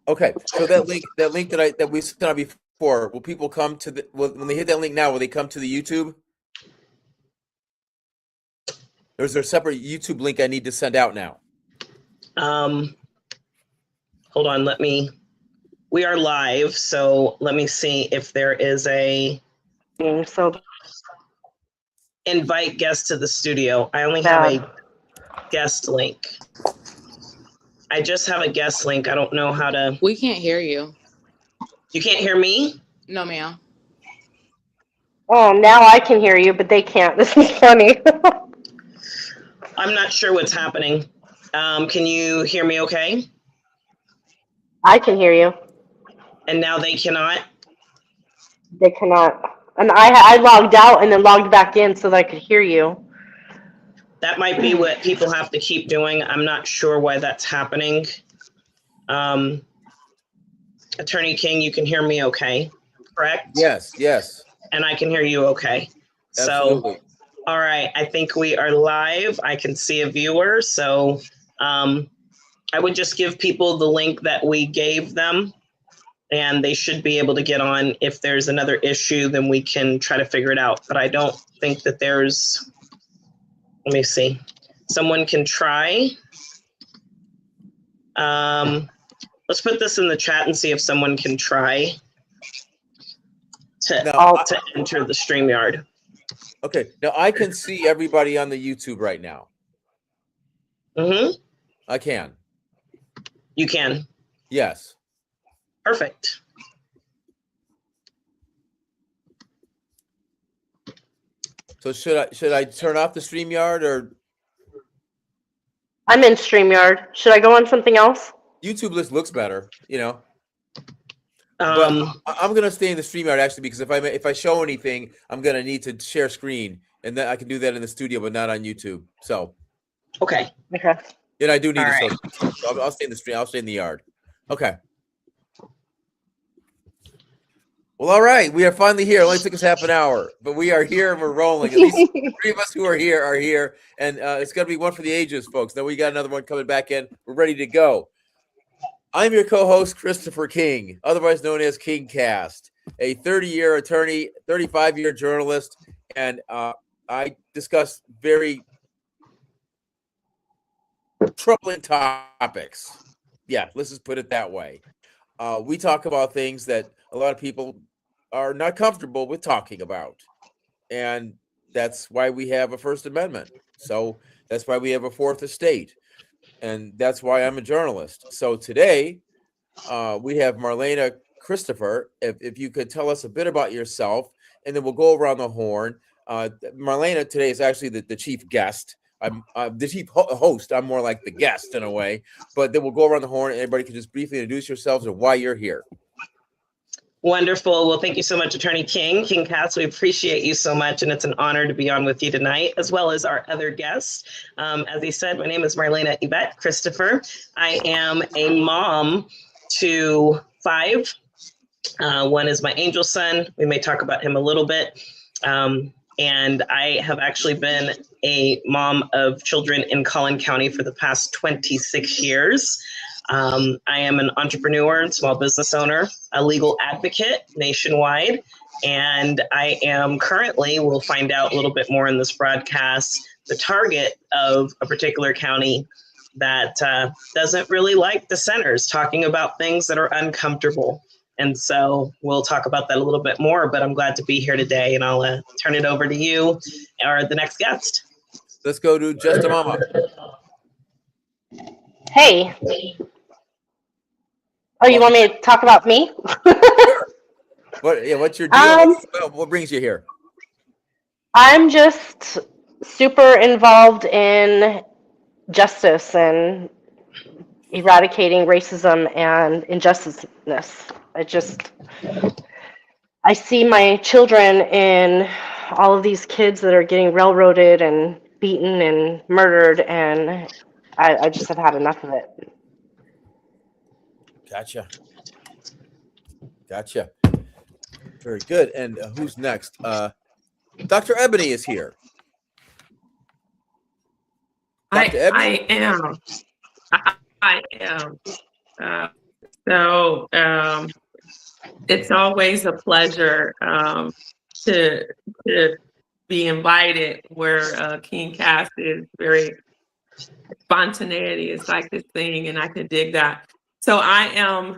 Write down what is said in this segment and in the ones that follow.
Okay, so that link that we sent out before, will people come to when they hit that link now? Will they come to the YouTube? Or is there a separate YouTube link I need to send out now? Hold on, we are live, so let me see if there is a invite guest to the studio. I only have a guest link. I just have a guest link. I don't know how to. We can't hear you. You can't hear me? No, ma'am. Oh, now I can hear you, but they can't. This is funny. I'm not sure what's happening. Can you hear me okay? I can hear you. And now they cannot? They cannot. And I logged out and then logged back in so that I could hear you. That might be what people have to keep doing. I'm not sure why that's happening. Attorney King, you can hear me okay, correct? Yes. And I can hear you okay. Absolutely. So, all right, I think we are live. I can see a viewer. So I would just give people the link that we gave them, and they should be able to get on. If there's another issue, then we can try to figure it out. But I don't think that there's, let me see. Someone can try. Let's put this in the chat and see if someone can try to enter the StreamYard. Okay, now I can see everybody on the YouTube right now. Mm-hmm. I can. You can. Yes. Perfect. So should I turn off the StreamYard or? I'm in StreamYard. Should I go on something else? YouTube looks better, But I'm gonna stay in the StreamYard actually because if I show anything, I'm gonna need to share screen, and then I can do that in the studio, but not on YouTube. So. Okay. And I do need All to right. show. So I'll stay in the stream. I'll stay in the yard. Okay. Well, all right. We are finally here. It only took us half an hour, but we are here and we're rolling. At least three of us who are here, and it's gonna be one for the ages, folks. Then we got another one coming back in. We're ready to go. I'm your co-host, Christopher King, otherwise known as King Cast, a 30-year attorney, 35-year journalist, and I discuss very troubling topics. Yeah, let's just put it that way. We talk about things that a lot of people are not comfortable with talking about. And that's why we have a First Amendment. So that's why we have a Fourth Estate. And that's why I'm a journalist. So today we have Marlana Christopher. If you could tell us a bit about yourself, and then we'll go around the horn. Marlana today is actually the chief guest. I'm the chief host. I'm more like the guest in a way. But then we'll go around the horn, and everybody can just briefly introduce yourselves and why you're here. Wonderful. Well, thank you so much, Attorney King. King Cats, we appreciate you so much, and it's an honor to be on with you tonight, as well as our other guests. As he said, my name is Marlana Yvette Christopher. I am a mom to 5. One is my angel son. We may talk about him a little bit. And I have actually been a mom of children in CollinCounty for the past 26 years. I am an entrepreneur and small business owner, a legal advocate nationwide, and I am currently, we'll find out a little bit more in this broadcast, the target of a particular county that doesn't really like dissenters talking about things that are uncomfortable. And so we'll talk about that a little bit more, but I'm glad to be here today, and I'll turn it over to you or the next guest. Let's go to Just a Mama. Hey. Oh, you want me to talk about me? Sure. What's your deal? What brings you here? I'm just super involved in justice and eradicating racism and injusticeness. I see my children in all of these kids that are getting railroaded and beaten and murdered, and I just have had enough of it. Gotcha. Very good. And who's next? Dr. Ebony is here. I am. So it's always a pleasure to be invited where King Cass is very spontaneity is like this thing, and I can dig that. So I am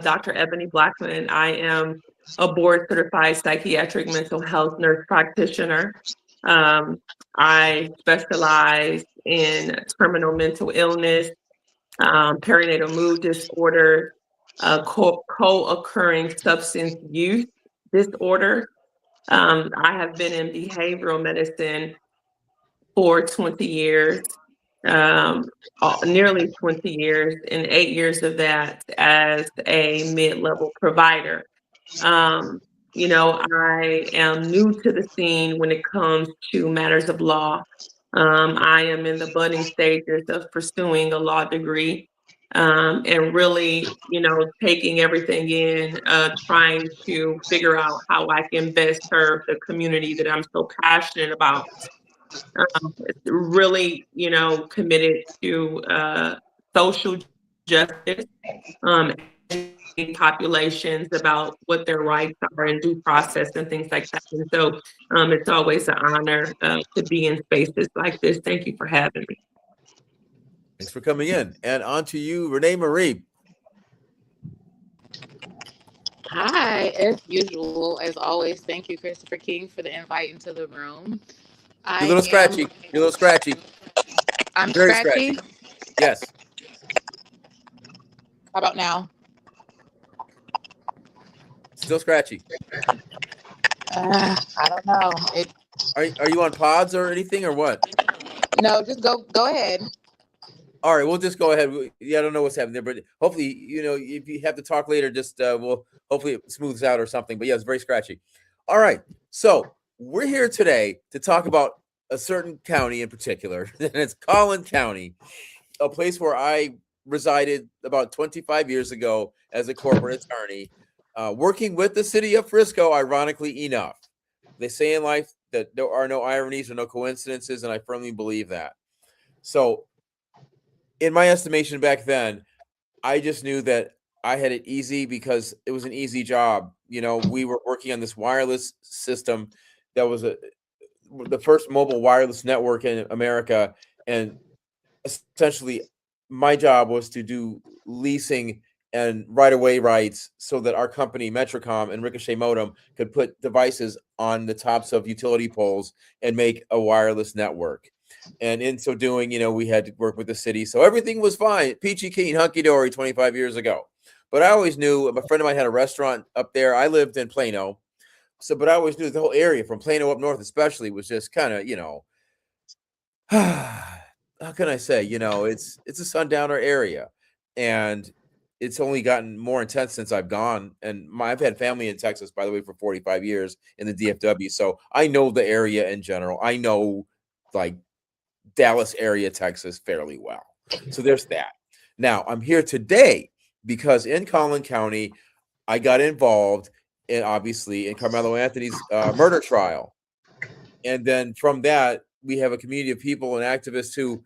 Dr. Ebony Blackman. I am a board certified psychiatric mental health nurse practitioner. I specialize in terminal mental illness, perinatal mood disorder, co-occurring substance use disorder. I have been in behavioral medicine for 20 years, nearly 20 years, and 8 years of that as a mid-level provider. I am new to the scene when it comes to matters of law. I am in the budding stages of pursuing a law degree, and really, taking everything in, trying to figure out how I can best serve the community that I'm so passionate about. Really, committed to social justice, educating populations about what their rights are and due process and things like that. And so it's always an honor to be in spaces like this. Thank you for having me. Thanks for coming in. And on to you, Renee Marie. Hi, as usual, as always, thank you, Christopher King, for the invite into the room. You're a little scratchy. You're a little scratchy. I'm Very scratchy. Yes. How about now? Still scratchy. I don't know. Are you on pods or anything or what? No, just go ahead. All right, we'll just go ahead. I don't know what's happening there, but hopefully, if you have to talk later, just hopefully it smooths out or something. But yeah, it's very scratchy. All right, so we're here today to talk about a certain county in particular, and it's CollinCounty, a place where I resided about 25 years ago as a corporate attorney, working with the city of Frisco, ironically enough. They say in life that there are no ironies or no coincidences, and I firmly believe that. So, in my estimation back then, I just knew that I had it easy because it was an easy job. We were working on this wireless system that was the first mobile wireless network in America. And essentially, my job was to do leasing and right-of-way rights so that our company, Metrocom and Ricochet Modem, could put devices on the tops of utility poles and make a wireless network. And in so doing, we had to work with the city. So everything was fine. Peachy keen, hunky-dory 25 years ago. But I always knew, a friend of mine had a restaurant up there. I lived in Plano. But I always knew the whole area from Plano up north especially was just kind of, how can I say, it's a sundowner area. And it's only gotten more intense since I've gone. And I've had family in Texas, by the way, for 45 years in the DFW. So I know the area in general. I know, like, Dallas area, Texas, fairly well. So there's that. Now, I'm here today because in CollinCounty, I got involved in Carmelo Anthony's murder trial. And then from that, we have a community of people and activists who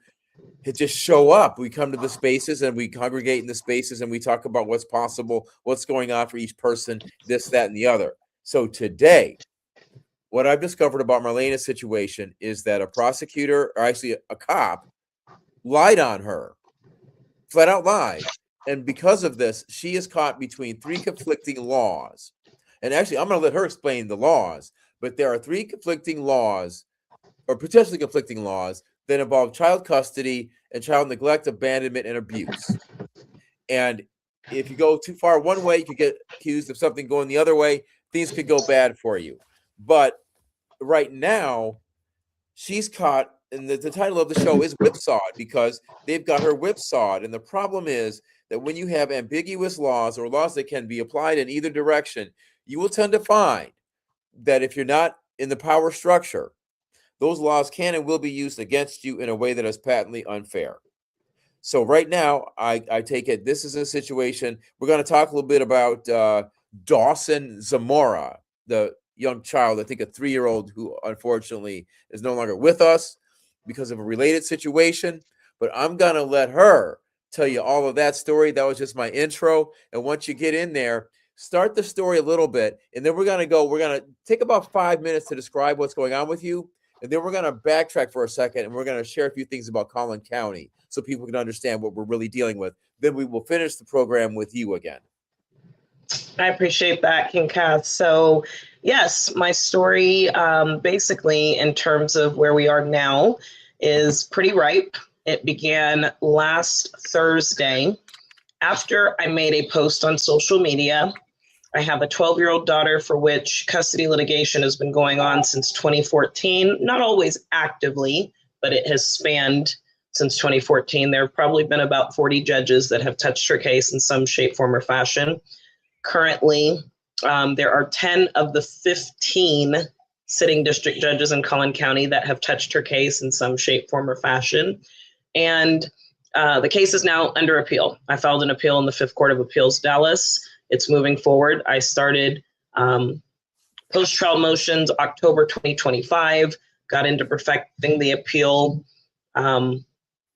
just show up. We come to the spaces and we congregate in the spaces and we talk about what's possible, what's going on for each person, this, that, and the other. So today, what I've discovered about Marlana's situation is that a prosecutor, or actually a cop, lied on her, flat out lied. And because of this, she is caught between three conflicting laws. And actually, I'm going to let her explain the laws, but there are three conflicting laws, or potentially conflicting laws, that involve child custody and child neglect, abandonment, and abuse. And if you go too far one way, you could get accused of something going the other way. Things could go bad for you. But right now, she's caught, and the title of the show is Whipsawed, because they've got her whipsawed. And the problem is that when you have ambiguous laws or laws that can be applied in either direction, you will tend to find that if you're not in the power structure, those laws can and will be used against you in a way that is patently unfair. So right now, I take it this is a situation. We're going to talk a little bit about Dawson Zamora, the young child, I think a 3-year-old who unfortunately is no longer with us because of a related situation. But I'm going to let her tell you all of that story. That was just my intro. And once you get in there, start the story a little bit. And then we're going to take about 5 minutes to describe what's going on with you. And then we're going to backtrack for a second, and we're going to share a few things about CollinCounty so people can understand what we're really dealing with. Then we will finish the program with you again. I appreciate that, King Cass. So yes, my story, basically in terms of where we are now, is pretty ripe. It began last Thursday after I made a post on social media. I have a 12-year-old daughter for which custody litigation has been going on since 2014, not always actively, but it has spanned since 2014. There have probably been about 40 judges that have touched her case in some shape, form, or fashion. Currently, there are 10 of the 15 sitting district judges in Collin County that have touched her case in some shape, form, or fashion. And the case is now under appeal. I filed an appeal in the 5th Court of Appeals, Dallas. It's moving forward. I started post-trial motions October 2025, got into perfecting the appeal, I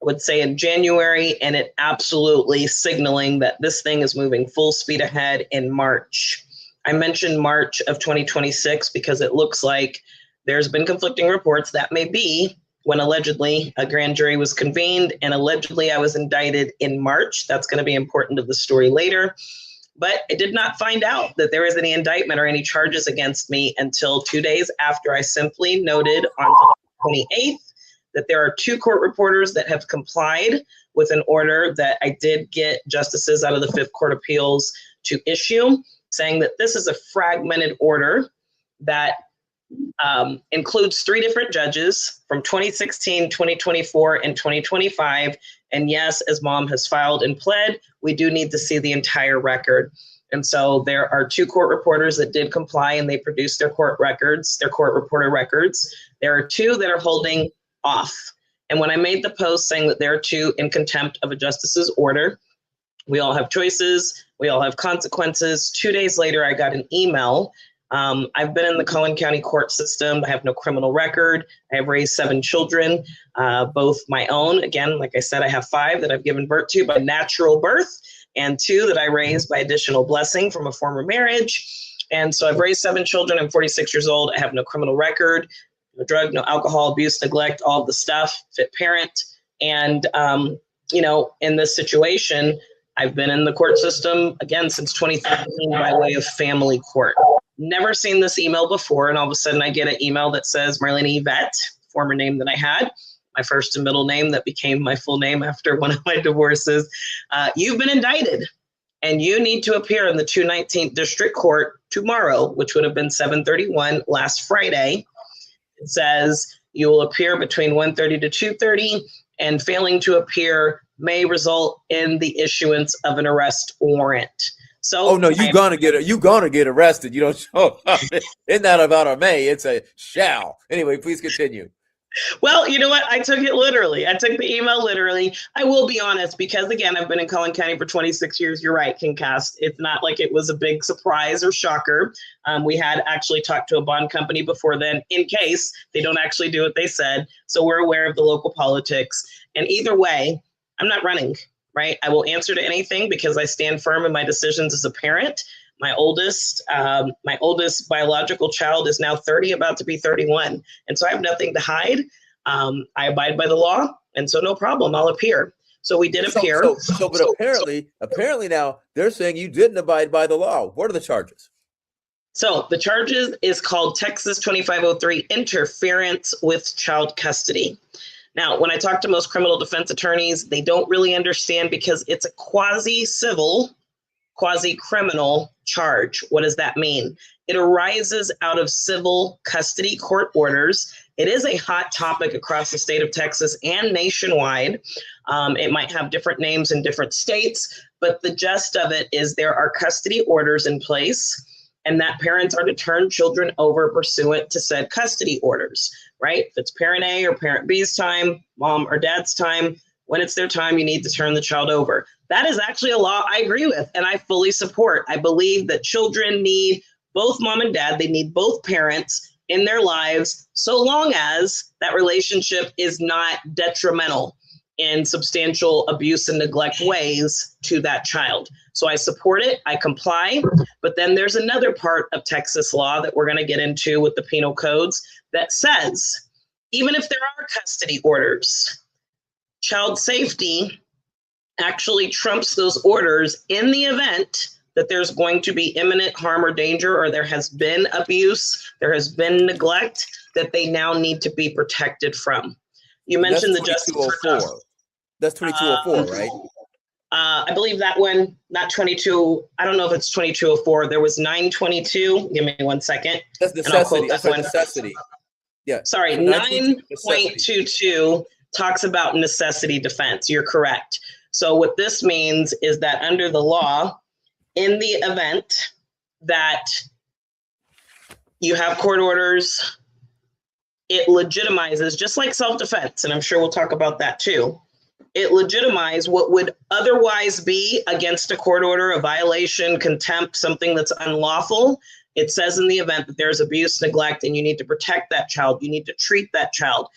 would say in January, and it absolutely signaling that this thing is moving full speed ahead in March. I mentioned March of 2026 because it looks like there's been conflicting reports. That may be when allegedly a grand jury was convened and allegedly I was indicted in March. That's going to be important to the story later. But I did not find out that there was any indictment or any charges against me until 2 days after I simply noted on the 28th that there are 2 court reporters that have complied with an order that I did get justices out of the 5th Court of Appeals to issue, saying that this is a fragmented order that includes 3 different judges from 2016, 2024, and 2025. And yes, as Mom has filed and pled, we do need to see the entire record. And so there are 2 court reporters that did comply and they produced their court records, their court reporter records. There are 2 that are holding off. And when I made the post saying that there are 2 in contempt of a justice's order, we all have choices, we all have consequences. 2 days later, I got an email. I've been in the Collin County court system. I have no criminal record. I have raised 7 children, both my own. Again, like I said, I have 5 that I've given birth to by natural birth and 2 that I raised by additional blessing from a former marriage. And so I've raised 7 children. I'm 46 years old. I have no criminal record, no drug, no alcohol, abuse, neglect, all of the stuff, fit parent. And, in this situation, I've been in the court system, again, since 2013 by way of family court. Never seen this email before, and all of a sudden I get an email that says Marlana Yvette, former name that I had, my first and middle name that became my full name after one of my divorces. You've been indicted, and you need to appear in the 219th District Court tomorrow, which would have been 7/31 last Friday. It says you will appear between 1:30 to 2:30, and failing to appear may result in the issuance of an arrest warrant. So, oh no, you're gonna get arrested. You don't show up. It's not about a may, it's a shall. Anyway, please continue. Well, you know what? I took it literally. I took the email literally. I will be honest, because again, I've been in Collin County for 26 years. You're right, King Cass. It's not like it was a big surprise or shocker. We had actually talked to a bond company before then in case they don't actually do what they said. So we're aware of the local politics. And either way, I'm not running. Right? I will answer to anything because I stand firm in my decisions as a parent. My oldest biological child is now 30, about to be 31. And so I have nothing to hide. I abide by the law. And so no problem, I'll appear. So we did appear. But apparently now they're saying you didn't abide by the law. What are the charges? So the charges is called Texas 2503, interference with child custody. Now, when I talk to most criminal defense attorneys, they don't really understand because it's a quasi-civil, quasi-criminal charge. What does that mean? It arises out of civil custody court orders. It is a hot topic across the state of Texas and nationwide. It might have different names in different states, but the gist of it is there are custody orders in place and that parents are to turn children over pursuant to said custody orders. Right? If it's parent A or parent B's time, mom or dad's time, when it's their time, you need to turn the child over. That is actually a law I agree with and I fully support. I believe that children need both mom and dad. They need both parents in their lives so long as that relationship is not detrimental. in substantial abuse and neglect ways to that child. So I support it, I comply, but then there's another part of Texas law that we're going to get into with the penal codes that says, even if there are custody orders, child safety actually trumps those orders in the event that there's going to be imminent harm or danger, or there has been abuse, there has been neglect that they now need to be protected from. You mentioned the Justice for 2204. That's 2204, right? I believe that one, not 22. I don't know if it's 2204. There was 922. Give me 1 second. That's necessity. That's necessity. Yeah. Sorry, So 9.22 talks about necessity defense. You're correct. So what this means is that under the law, in the event that you have court orders, it legitimizes, just like self-defense, and I'm sure we'll talk about that too, it legitimizes what would otherwise be against a court order, a violation, contempt, something that's unlawful. It says in the event that there's abuse, neglect, and you need to protect that child, you need to treat that child.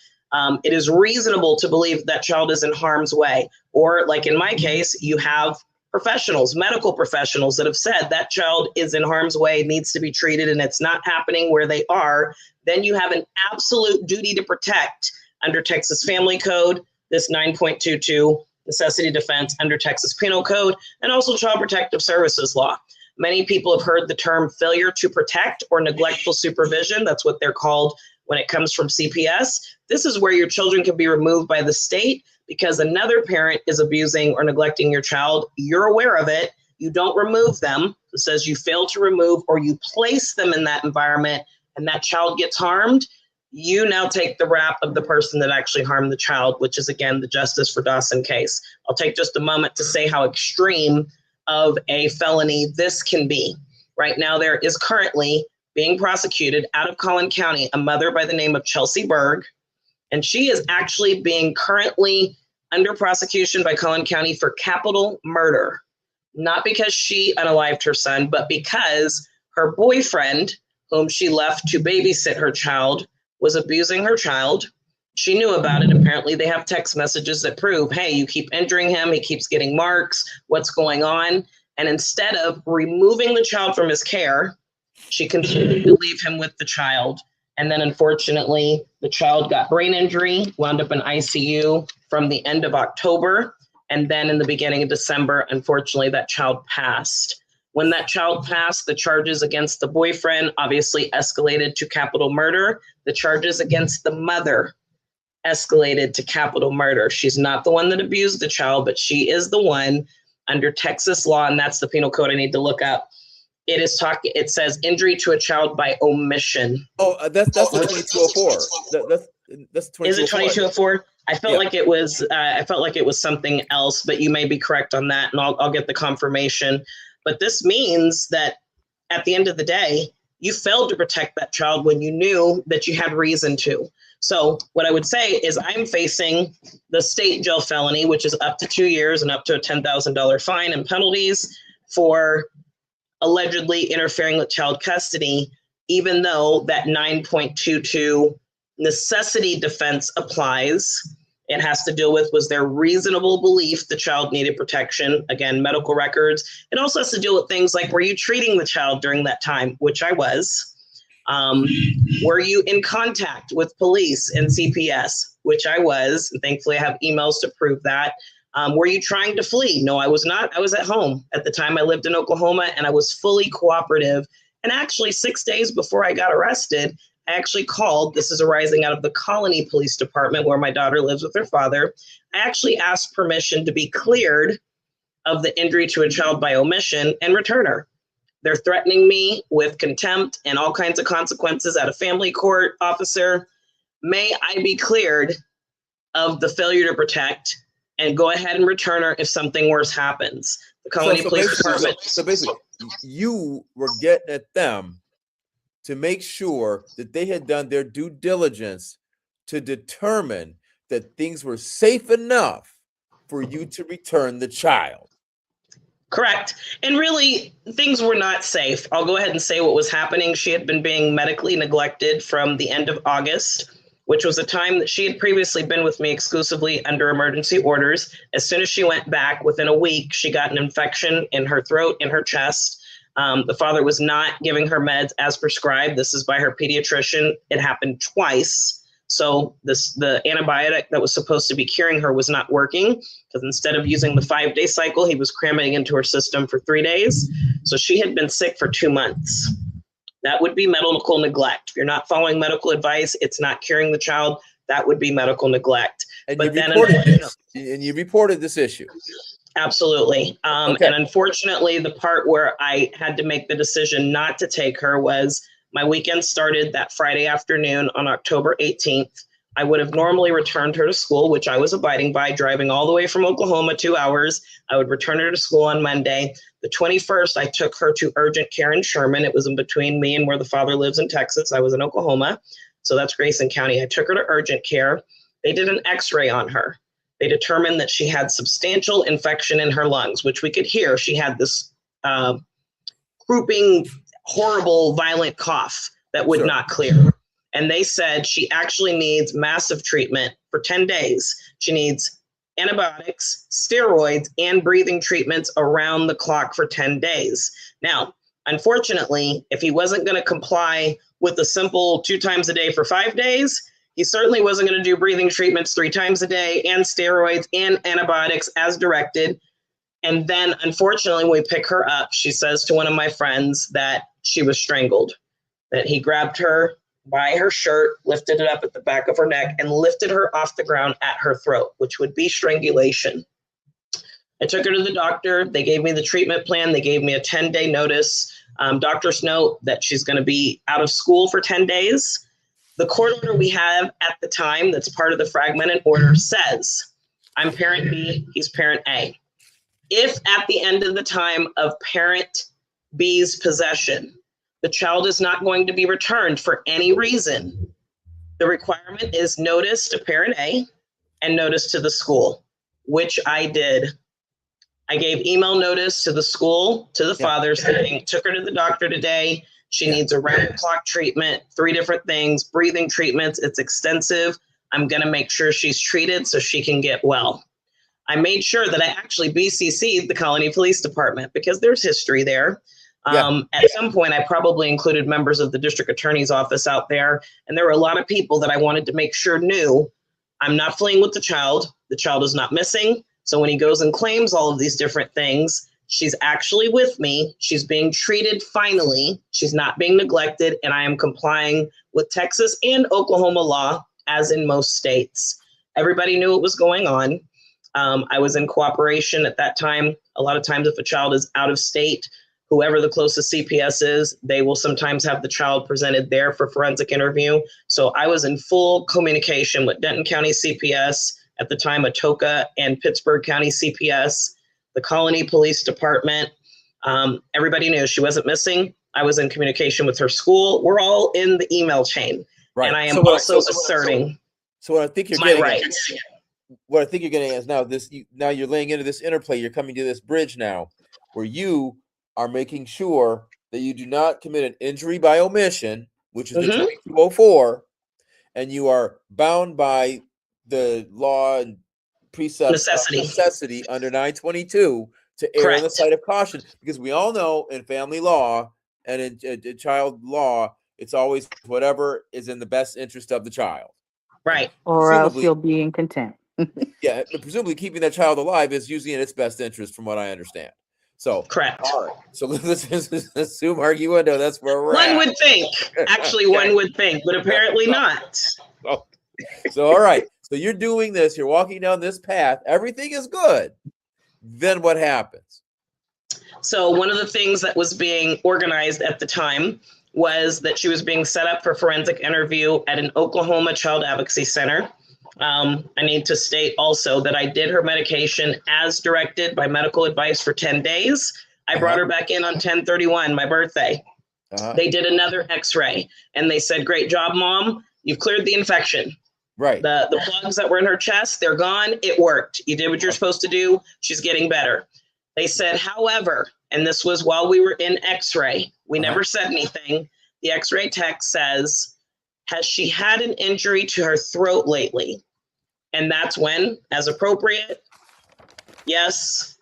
It is reasonable to believe that child is in harm's way. Or like in my case, you have professionals, medical professionals that have said that child is in harm's way, needs to be treated, and it's not happening where they are. Then you have an absolute duty to protect under Texas Family Code, this 9.22 necessity defense under Texas Penal Code, and also Child Protective Services law. Many people have heard the term failure to protect or neglectful supervision. That's what they're called when it comes from CPS. This is where your children can be removed by the state because another parent is abusing or neglecting your child. You're aware of it. You don't remove them. It says you fail to remove or you place them in that environment and that child gets harmed. You now take the rap of the person that actually harmed the child, which is, again, the Justice for Dawson case. I'll take just a moment to say how extreme of a felony this can be. Right now, there is currently being prosecuted out of CollinCounty a mother by the name of Chelsea Berg, and she is actually being currently under prosecution by CollinCounty for capital murder, not because she unalived her son, but because her boyfriend, whom she left to babysit her child, was abusing her child. She knew about it. Apparently, they have text messages that prove, hey, you keep injuring him. He keeps getting marks. What's going on? And instead of removing the child from his care, she continued to leave him with the child. And then, unfortunately, the child got brain injury, wound up in ICU from the end of October. And then in the beginning of December, unfortunately, that child passed. When that child passed, the charges against the boyfriend obviously escalated to capital murder. The charges against the mother escalated to capital murder. She's not the one that abused the child, but she is the one under Texas law, and that's the penal code I need to look up. It says injury to a child by omission. Oh, that's the 2204. That's 2204. Is it 2204? I felt like it was. I felt like it was something else, but you may be correct on that, and I'll get the confirmation. But this means that at the end of the day, you failed to protect that child when you knew that you had reason to. So what I would say is I'm facing the state jail felony, which is up to 2 years and up to a $10,000 fine and penalties for allegedly interfering with child custody, even though that 9.22 necessity defense applies. It has to deal with, was there reasonable belief the child needed protection? Again, medical records. It also has to deal with things like, were you treating the child during that time? Which I was. Were you in contact with police and CPS? Which I was. And thankfully, I have emails to prove that. Were you trying to flee? No, I was not. I was at home. At the time, I lived in Oklahoma, and I was fully cooperative. And actually, 6 days before I got arrested, I actually called. This is arising out of the Colony Police Department, where my daughter lives with her father. I actually asked permission to be cleared of the injury to a child by omission and return her. They're threatening me with contempt and all kinds of consequences at a family court officer. May I be cleared of the failure to protect and go ahead and return her if something worse happens. The Colony Police Department. So basically, you were getting at them to make sure that they had done their due diligence to determine that things were safe enough for you to return the child. Correct. And really, things were not safe. I'll go ahead and say what was happening. She had been being medically neglected from the end of August, which was a time that she had previously been with me exclusively under emergency orders. As soon as she went back, within a week, she got an infection in her throat, in her chest. The father was not giving her meds as prescribed. This is by her pediatrician. It happened twice. So the antibiotic that was supposed to be curing her was not working, because instead of using the 5-day cycle, he was cramming into her system for 3 days. So she had been sick for 2 months. That would be medical neglect. If you're not following medical advice, it's not curing the child. That would be medical neglect. And but you reported this issue. Absolutely. Okay. And unfortunately, the part where I had to make the decision not to take her was my weekend started that Friday afternoon on October 18th. I would have normally returned her to school, which I was abiding by, driving all the way from Oklahoma 2 hours. I would return her to school on Monday. The 21st, I took her to urgent care in Sherman. It was in between me and where the father lives in Texas. I was in Oklahoma. So that's Grayson County. I took her to urgent care. They did an x-ray on her. They determined that she had substantial infection in her lungs, which we could hear. She had this grouping, horrible, violent cough that would not clear. And they said she actually needs massive treatment for 10 days. She needs antibiotics, steroids, and breathing treatments around the clock for 10 days. Now, unfortunately, if he wasn't going to comply with the simple 2 times a day for 5 days, he certainly wasn't going to do breathing treatments 3 times a day and steroids and antibiotics as directed. And then, unfortunately, when we pick her up, she says to one of my friends that she was strangled, that he grabbed her by her shirt, lifted it up at the back of her neck, and lifted her off the ground at her throat, which would be strangulation. I took her to the doctor. They gave me the treatment plan. They gave me a 10-day notice. Doctors note that she's going to be out of school for 10 days. The court order we have at the time, that's part of the fragmented order, says, I'm parent B, he's parent A. If at the end of the time of parent B's possession, the child is not going to be returned for any reason, the requirement is notice to parent A and notice to the school, which I did. I gave email notice to the school, to the father, saying, took her to the doctor today. She needs a round-the-clock treatment, 3 different things, breathing treatments. It's extensive. I'm going to make sure she's treated so she can get well. I made sure that I actually BCC'd the Colony Police Department because there's history there. At some point, I probably included members of the district attorney's office out there, and there were a lot of people that I wanted to make sure knew I'm not fleeing with the child. The child is not missing. So when he goes and claims all of these different things, she's actually with me. She's being treated finally. She's not being neglected, and I am complying with Texas and Oklahoma law, as in most states. Everybody knew what was going on. I was in cooperation at that time. A lot of times if a child is out of state, whoever the closest CPS is, they will sometimes have the child presented there for forensic interview. So I was in full communication with Denton County CPS, at the time Atoka and Pittsburgh County CPS, the Colony Police Department. Everybody knew she wasn't missing. I was in communication with her school. We're all in the email chain. Right. And I am also asserting what I think you're my rights. What I think you're getting at is now you're laying into this interplay. You're coming to this bridge now where you are making sure that you do not commit an injury by omission, which is the 2204, and you are bound by the law and precepts of necessity under 922 to err on the side of caution, because we all know in family law and in child law, it's always whatever is in the best interest of the child. Right. Or else you'll be in contempt. Yeah, presumably keeping that child alive is usually in its best interest, from what I understand. So correct. All right. So let's assume arguendo. That's where we're at. One would think. Actually, one would think, but apparently not. So all right. So you're doing this. You're walking down this path. Everything is good. Then what happens? So one of the things that was being organized at the time was that she was being set up for forensic interview at an Oklahoma Child Advocacy Center. I need to state also that I did her medication as directed by medical advice for 10 days. I brought her back in on 10/31, my birthday. They did another x-ray and they said, great job, Mom. You've cleared the infection. Right. The plugs that were in her chest, they're gone. It worked. You did what you're supposed to do. She's getting better. They said, however, and this was while we were in x-ray, we never said anything. The x-ray tech says, has she had an injury to her throat lately? And that's when, as appropriate, yes,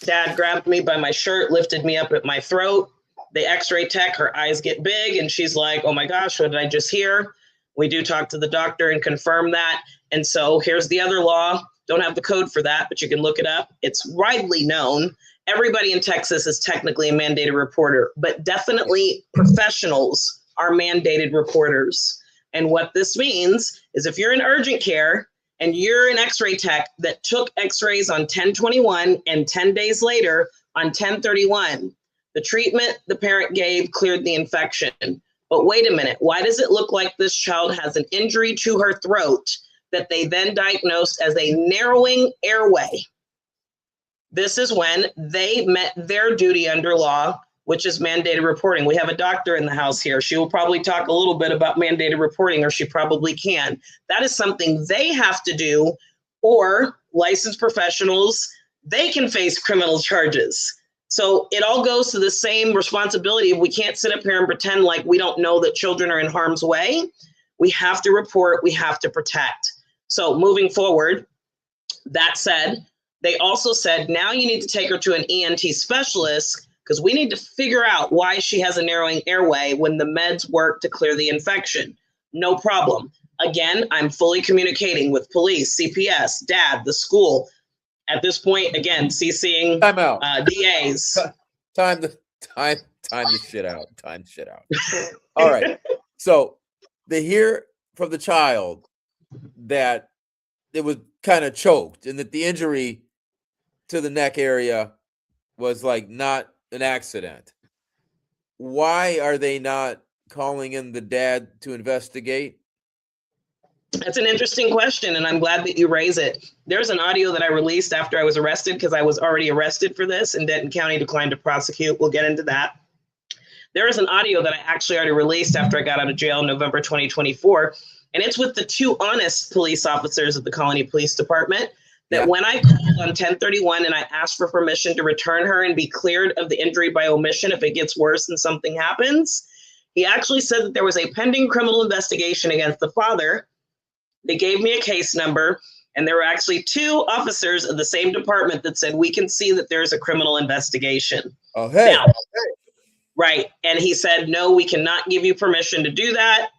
Dad grabbed me by my shirt, lifted me up at my throat. The x-ray tech, her eyes get big, and she's like, oh my gosh, what did I just hear? We do talk to the doctor and confirm that. And so here's the other law. Don't have the code for that, but you can look it up. It's widely known. Everybody in Texas is technically a mandated reporter, but definitely professionals are mandated reporters. And what this means is if you're in urgent care and you're an x-ray tech that took x-rays on 10/21 and 10 days later on 10/31, the treatment the parent gave cleared the infection. But wait a minute, why does it look like this child has an injury to her throat that they then diagnosed as a narrowing airway? This is when they met their duty under law, which is mandated reporting. We have a doctor in the house here. She will probably talk a little bit about mandated reporting, or she probably can. That is something they have to do, or licensed professionals, they can face criminal charges. So it all goes to the same responsibility. We can't sit up here and pretend like we don't know that children are in harm's way. We have to report, we have to protect. So moving forward, that said, they also said, now you need to take her to an ENT specialist because we need to figure out why she has a narrowing airway when the meds work to clear the infection. No problem. Again, I'm fully communicating with police, CPS, dad, the school. At this point, again, CCing Time out. DAs. Time the shit out. Time shit out. All right. So they hear from the child that it was kind of choked and that the injury to the neck area was like not an accident. Why are they not calling in the dad to investigate? That's an interesting question, and I'm glad that you raise it. There's an audio that I released after I was arrested because I was already arrested for this, and Denton County declined to prosecute. We'll get into that. There is an audio that I actually already released after I got out of jail in November 2024, and it's with the two honest police officers of the Colony Police Department that when I called on 10/31 and I asked for permission to return her and be cleared of the injury by omission if it gets worse and something happens, he actually said that there was a pending criminal investigation against the father. They gave me a case number, and there were actually two officers of the same department that said, we can see that there's a criminal investigation. Oh, hey. Now, right. And he said, no, we cannot give you permission to do that.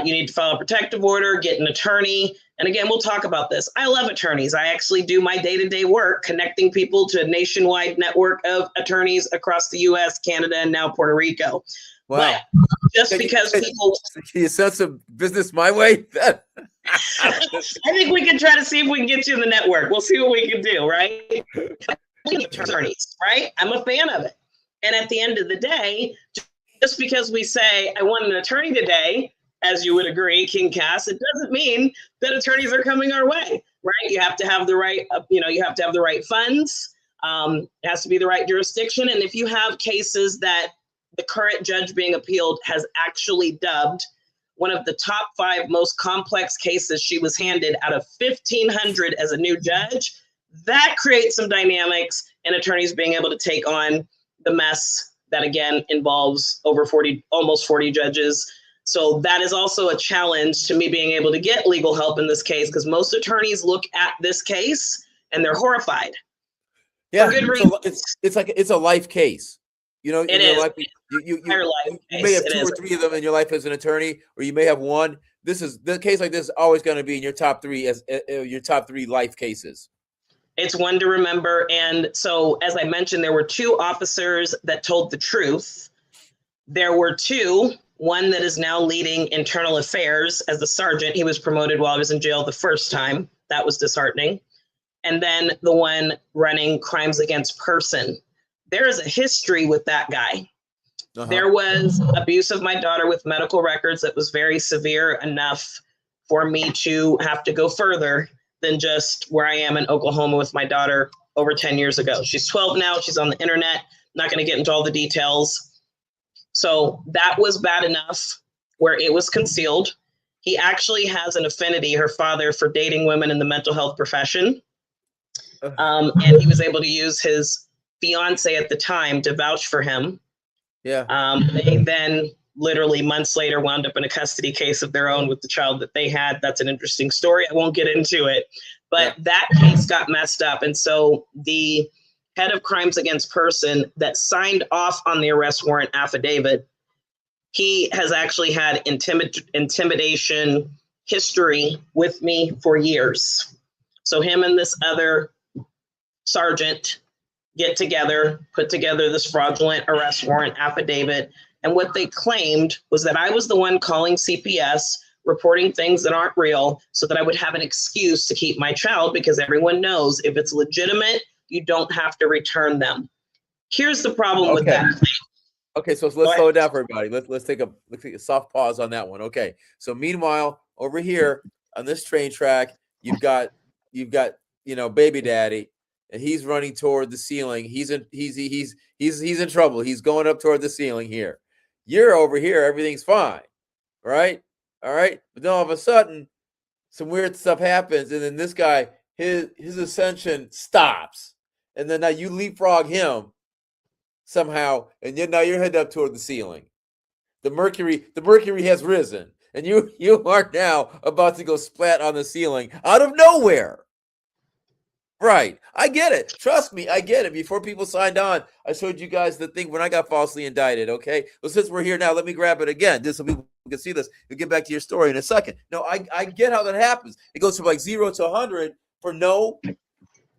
You need to file a protective order, get an attorney. And again, we'll talk about this. I love attorneys. I actually do my day-to-day work connecting people to a nationwide network of attorneys across the U.S., Canada, and now Puerto Rico. Wow. But just because people... Can you send some business my way? I think we can try to see if we can get you in the network. We'll see what we can do, right? Attorneys, right? I'm a fan of it. And at the end of the day, just because we say, I want an attorney today, as you would agree, King Cass, it doesn't mean that attorneys are coming our way, right? You have to have the right, you have to have the right funds. It has to be the right jurisdiction. And if you have cases that the current judge being appealed has actually dubbed one of the top 5 most complex cases she was handed out of 1,500 as a new judge, that creates some dynamics and attorneys being able to take on the mess that, again, involves over 40, almost 40 judges. So that is also a challenge to me being able to get legal help in this case, because most attorneys look at this case and they're horrified. Yeah, for good reason. It's a life case. You know, It is. life, you may have 2 or 3 of them in your life as an attorney, or you may have one. This is the case like this is always going to be in your top 3 as your top 3 life cases. It's one to remember. And so, as I mentioned, there were 2 officers that told the truth. There were 2, one that is now leading internal affairs as the sergeant. He was promoted while I was in jail the first time. That was disheartening. And then the one running crimes against person. There is a history with that guy. There was abuse of my daughter with medical records that was very severe enough for me to have to go further than just where I am in Oklahoma with my daughter over 10 years ago. She's 12 now. She's on the internet. Not going to get into all the details. So that was bad enough where it was concealed. He actually has an affinity, her father, for dating women in the mental health profession. And he was able to use his fiance at the time to vouch for him. Yeah. They then literally months later wound up in a custody case of their own with the child that they had. That's an interesting story. I won't get into it, but that case got messed up. And so the head of crimes against person that signed off on the arrest warrant affidavit, he has actually had intimidation history with me for years. So him and this other sergeant get together, put together this fraudulent arrest warrant affidavit. And what they claimed was that I was the one calling CPS, reporting things that aren't real, so that I would have an excuse to keep my child, because everyone knows if it's legitimate, you don't have to return them. Here's the problem with that. Okay, so let's slow it down for everybody. Let's take a soft pause on that one. Okay, so meanwhile, over here on this train track, you've got baby daddy, and he's running toward the ceiling. He's in trouble. He's going up toward the ceiling here. You're over here, everything's fine, right? All right, but then all of a sudden, some weird stuff happens, and then this guy, his ascension stops, and then now you leapfrog him somehow, and now you're headed up toward the ceiling. The mercury has risen, and you are now about to go splat on the ceiling out of nowhere. Right. I get it. Trust me, I get it. Before people signed on, I showed you guys the thing when I got falsely indicted, okay? Well, since we're here now, let me grab it again, just so people can see this. We'll get back to your story in a second. No, I get how that happens. It goes from like 0 to 100 for no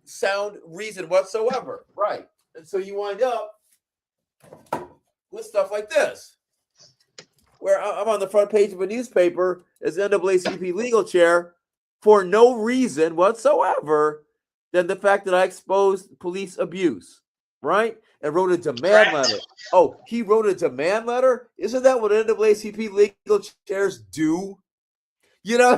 sound reason whatsoever. Right. And so you wind up with stuff like this, where I'm on the front page of a newspaper as NAACP legal chair for no reason whatsoever than the fact that I exposed police abuse, right? And wrote a demand letter. Oh, he wrote a demand letter? Isn't that what NAACP legal chairs do?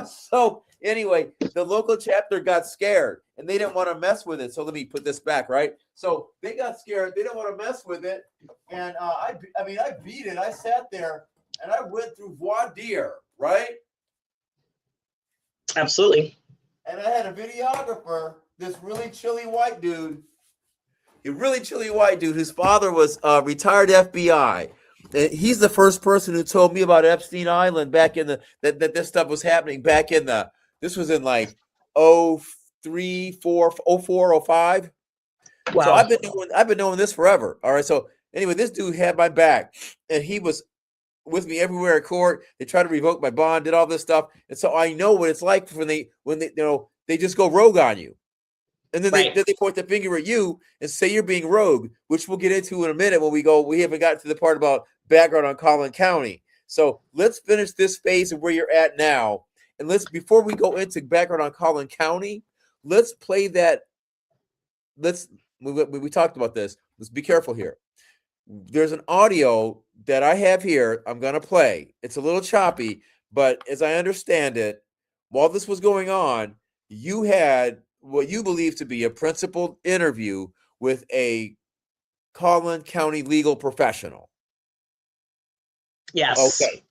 So anyway, the local chapter got scared and they didn't want to mess with it. So let me put this back, right? So they got scared. They didn't want to mess with it. And I beat it. I sat there and I went through voir dire, right? Absolutely. And I had a videographer, this really chilly white dude, whose father was retired FBI. And he's the first person who told me about Epstein Island back in that this stuff was happening back in this was in like 03, 04, 05. Wow. So I've been doing this forever. All right. So anyway, this dude had my back, and he was with me everywhere at court. They tried to revoke my bond, did all this stuff, and so I know what it's like when they just go rogue on you. And then they point the finger at you and say you're being rogue, which we'll get into in a minute when we haven't gotten to the part about background on CollinCounty. So let's finish this phase of where you're at now. And before we go into background on CollinCounty, let's play that. We talked about this. Let's be careful here. There's an audio that I have here. I'm going to play. It's a little choppy, but as I understand it, while this was going on, you had what you believe to be a principled interview with a CollinCounty legal professional. Yes. Okay.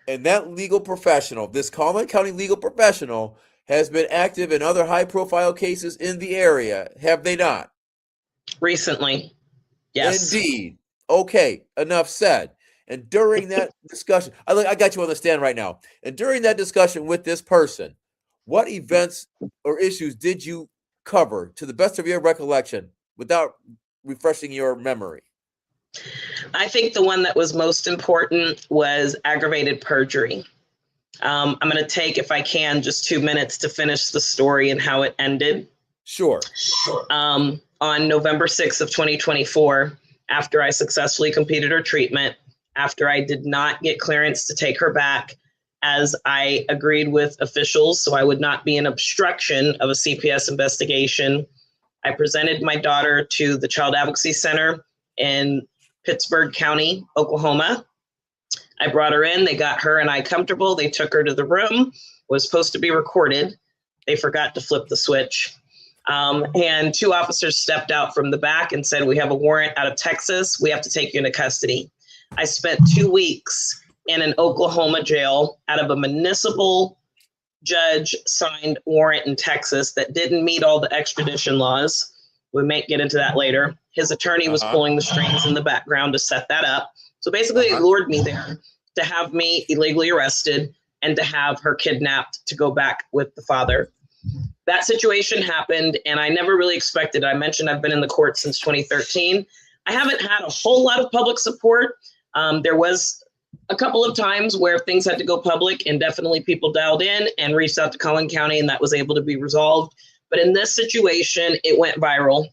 And that legal professional, this CollinCounty legal professional, has been active in other high-profile cases in the area, have they not? Recently. Yes. Indeed. Okay. Enough said. And during that discussion, I got you on the stand right now. And during that discussion with this person, what events or issues did you cover to the best of your recollection without refreshing your memory? I think the one that was most important was aggravated perjury. I'm going to take, if I can, just 2 minutes to finish the story and how it ended. Sure. On November 6th of 2024, after I successfully completed her treatment, after I did not get clearance to take her back, as I agreed with officials, so I would not be an obstruction of a CPS investigation, I presented my daughter to the Child Advocacy Center in Pittsburgh County, Oklahoma. I brought her in, they got her and I comfortable, they took her to the room, was supposed to be recorded. They forgot to flip the switch. And 2 officers stepped out from the back and said, "We have a warrant out of Texas, we have to take you into custody." I spent 2 weeks in an Oklahoma jail out of a municipal judge signed warrant in Texas that didn't meet all the extradition laws. We may get into that later. His attorney was pulling the strings in the background to set that up. So basically they lured me there to have me illegally arrested and to have her kidnapped to go back with the father. That situation happened, and I never really expected it. I mentioned I've been in the court since 2013. I haven't had a whole lot of public support. There was a couple of times where things had to go public, and definitely people dialed in and reached out to CollinCounty, and that was able to be resolved. But in this situation, it went viral.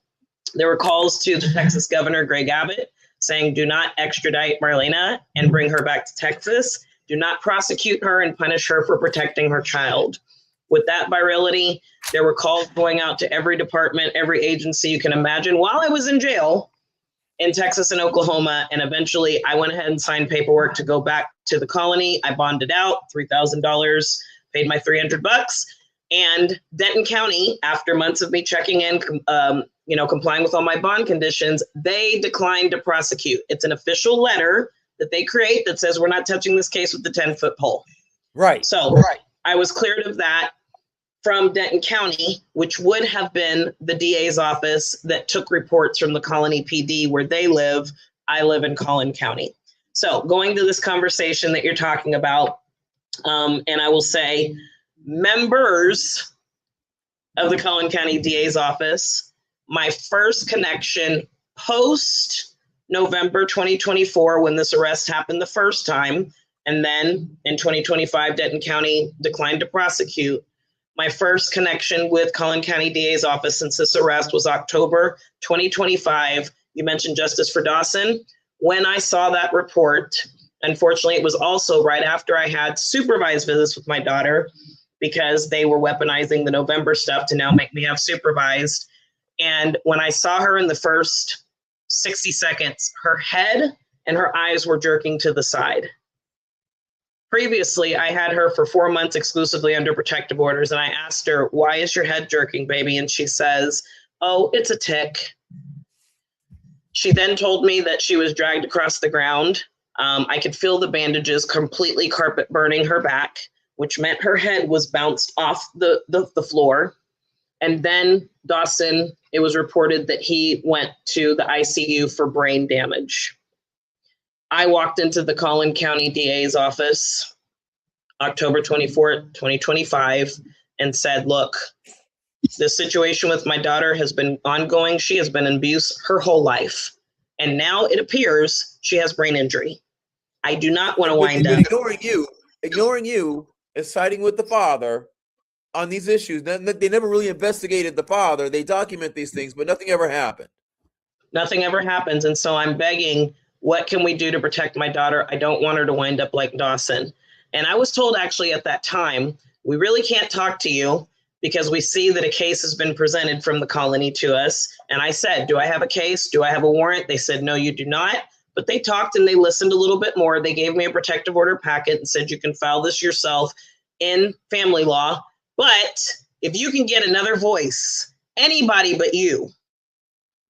There were calls to the Texas governor, Greg Abbott, saying, do not extradite Marlana and bring her back to Texas. Do not prosecute her and punish her for protecting her child. With that virality, there were calls going out to every department, every agency you can imagine while I was in jail in Texas and Oklahoma. And eventually I went ahead and signed paperwork to go back to the colony. I bonded out $3,000, paid my $300. And Denton County, after months of me checking in, complying with all my bond conditions, they declined to prosecute. It's an official letter that they create that says we're not touching this case with the 10-foot pole. Right. So I was cleared of that from Denton County, which would have been the DA's office that took reports from the Colony PD where they live. I live in Collin County. So going to this conversation that you're talking about, and I will say members of the Collin County DA's office, my first connection post November 2024, when this arrest happened the first time, and then in 2025, Denton County declined to prosecute. My first connection with Collin County DA's office since this arrest was October 2025. You mentioned Justice for Dawson. When I saw that report, unfortunately, it was also right after I had supervised visits with my daughter because they were weaponizing the November stuff to now make me have supervised. And when I saw her in the first 60 seconds, her head and her eyes were jerking to the side. Previously, I had her for 4 months exclusively under protective orders, and I asked her, why is your head jerking, baby? And she says, oh, it's a tick. She then told me that she was dragged across the ground. I could feel the bandages completely carpet burning her back, which meant her head was bounced off the floor. And then Dawson, it was reported that he went to the ICU for brain damage. I walked into the Collin County DA's office, October 24th, 2025, and said, look, this situation with my daughter has been ongoing. She has been in abuse her whole life. And now it appears she has brain injury. I do not want to wind up. Ignoring you is siding with the father on these issues. They never really investigated the father. They document these things, but nothing ever happened. Nothing ever happens. And so I'm begging, what can we do to protect my daughter? I don't want her to wind up like Dawson. And I was told actually at that time, we really can't talk to you because we see that a case has been presented from the colony to us. And I said, do I have a case? Do I have a warrant? They said, no, you do not. But they talked and they listened a little bit more. They gave me a protective order packet and said, you can file this yourself in family law. But if you can get another voice, anybody but you,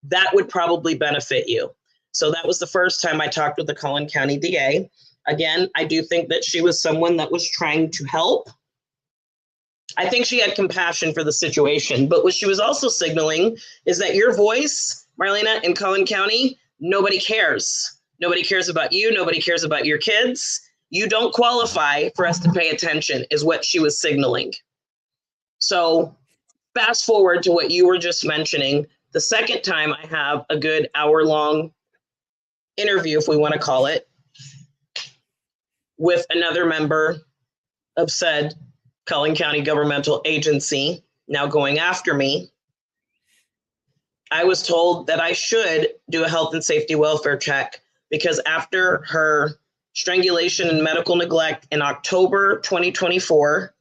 that would probably benefit you. So that was the first time I talked with the Collin County DA. Again, I do think that she was someone that was trying to help. I think she had compassion for the situation, but what she was also signaling is that your voice, Marlana, in Collin County, nobody cares. Nobody cares about you. Nobody cares about your kids. You don't qualify for us to pay attention, is what she was signaling. So fast forward to what you were just mentioning. The second time I have a good hour-long interview, if we want to call it, with another member of said Collin County governmental agency now going after me. I was told that I should do a health and safety welfare check because after her strangulation and medical neglect in October 2024,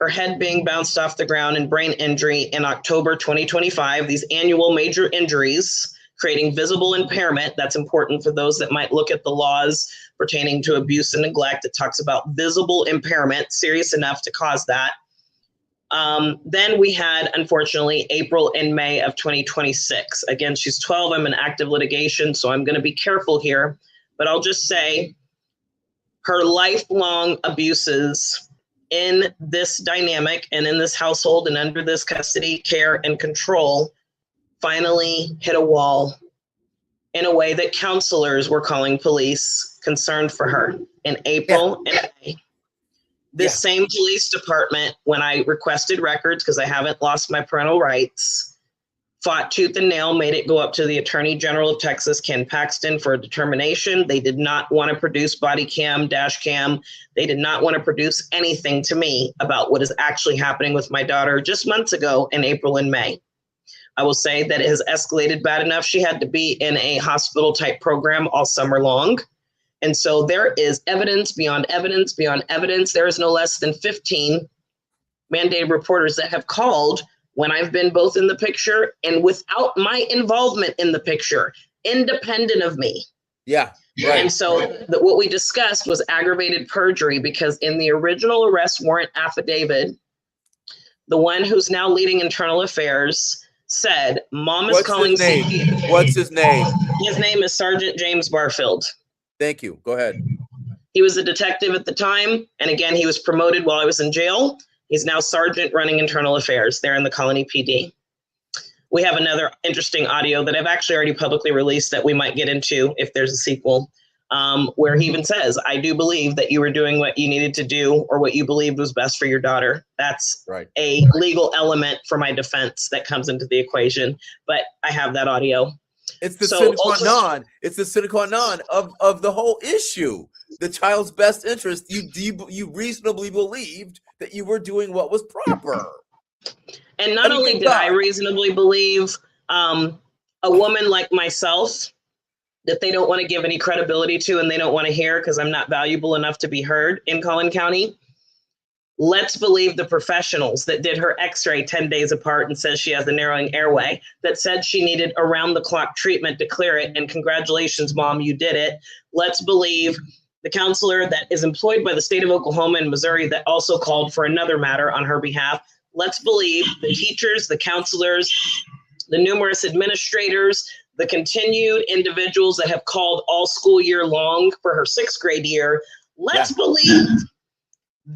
her head being bounced off the ground and brain injury in October 2025, these annual major injuries creating visible impairment. That's important for those that might look at the laws pertaining to abuse and neglect. It talks about visible impairment, serious enough to cause that. Then we had, unfortunately, April and May of 2026. Again, she's 12. I'm in active litigation, so I'm going to be careful here. But I'll just say her lifelong abuses in this dynamic and in this household and under this custody, care, and control finally hit a wall in a way that counselors were calling police concerned for her in April and May. This same police department, when I requested records, because I haven't lost my parental rights, fought tooth and nail, made it go up to the Attorney General of Texas, Ken Paxton, for a determination. They did not want to produce body cam, dash cam. They did not want to produce anything to me about what is actually happening with my daughter just months ago in April and May. I will say that it has escalated bad enough. She had to be in a hospital type program all summer long. And so there is evidence beyond evidence beyond evidence. There is no less than 15 mandated reporters that have called when I've been both in the picture and without my involvement in the picture, independent of me. Yeah, right. And so what we discussed was aggravated perjury, because in the original arrest warrant affidavit, the one who's now leading internal affairs said, Mom is calling CPS. What's his name? His name is Sergeant James Barfield. Thank you. Go ahead. He was a detective at the time. And again, he was promoted while I was in jail. He's now sergeant running internal affairs there in the Colony PD. We have another interesting audio that I've actually already publicly released that we might get into if there's a sequel, where he even says, I do believe that you were doing what you needed to do or what you believed was best for your daughter. That's a legal element for my defense that comes into the equation. But I have that audio. It's the sine qua non. It's the sine qua non of the whole issue. The child's best interest. You reasonably believed that you were doing what was proper. And not only did I reasonably believe a woman like myself that they don't want to give any credibility to and they don't want to hear because I'm not valuable enough to be heard in Collin County. Let's believe the professionals that did her x-ray 10 days apart and says she has a narrowing airway, that said she needed around-the-clock treatment to clear it, and congratulations, Mom, you did it. Let's believe the counselor that is employed by the state of Oklahoma and Missouri that also called for another matter on her behalf. Let's believe the teachers, the counselors, the numerous administrators, the continued individuals that have called all school year long for her 6th grade year. Let's believe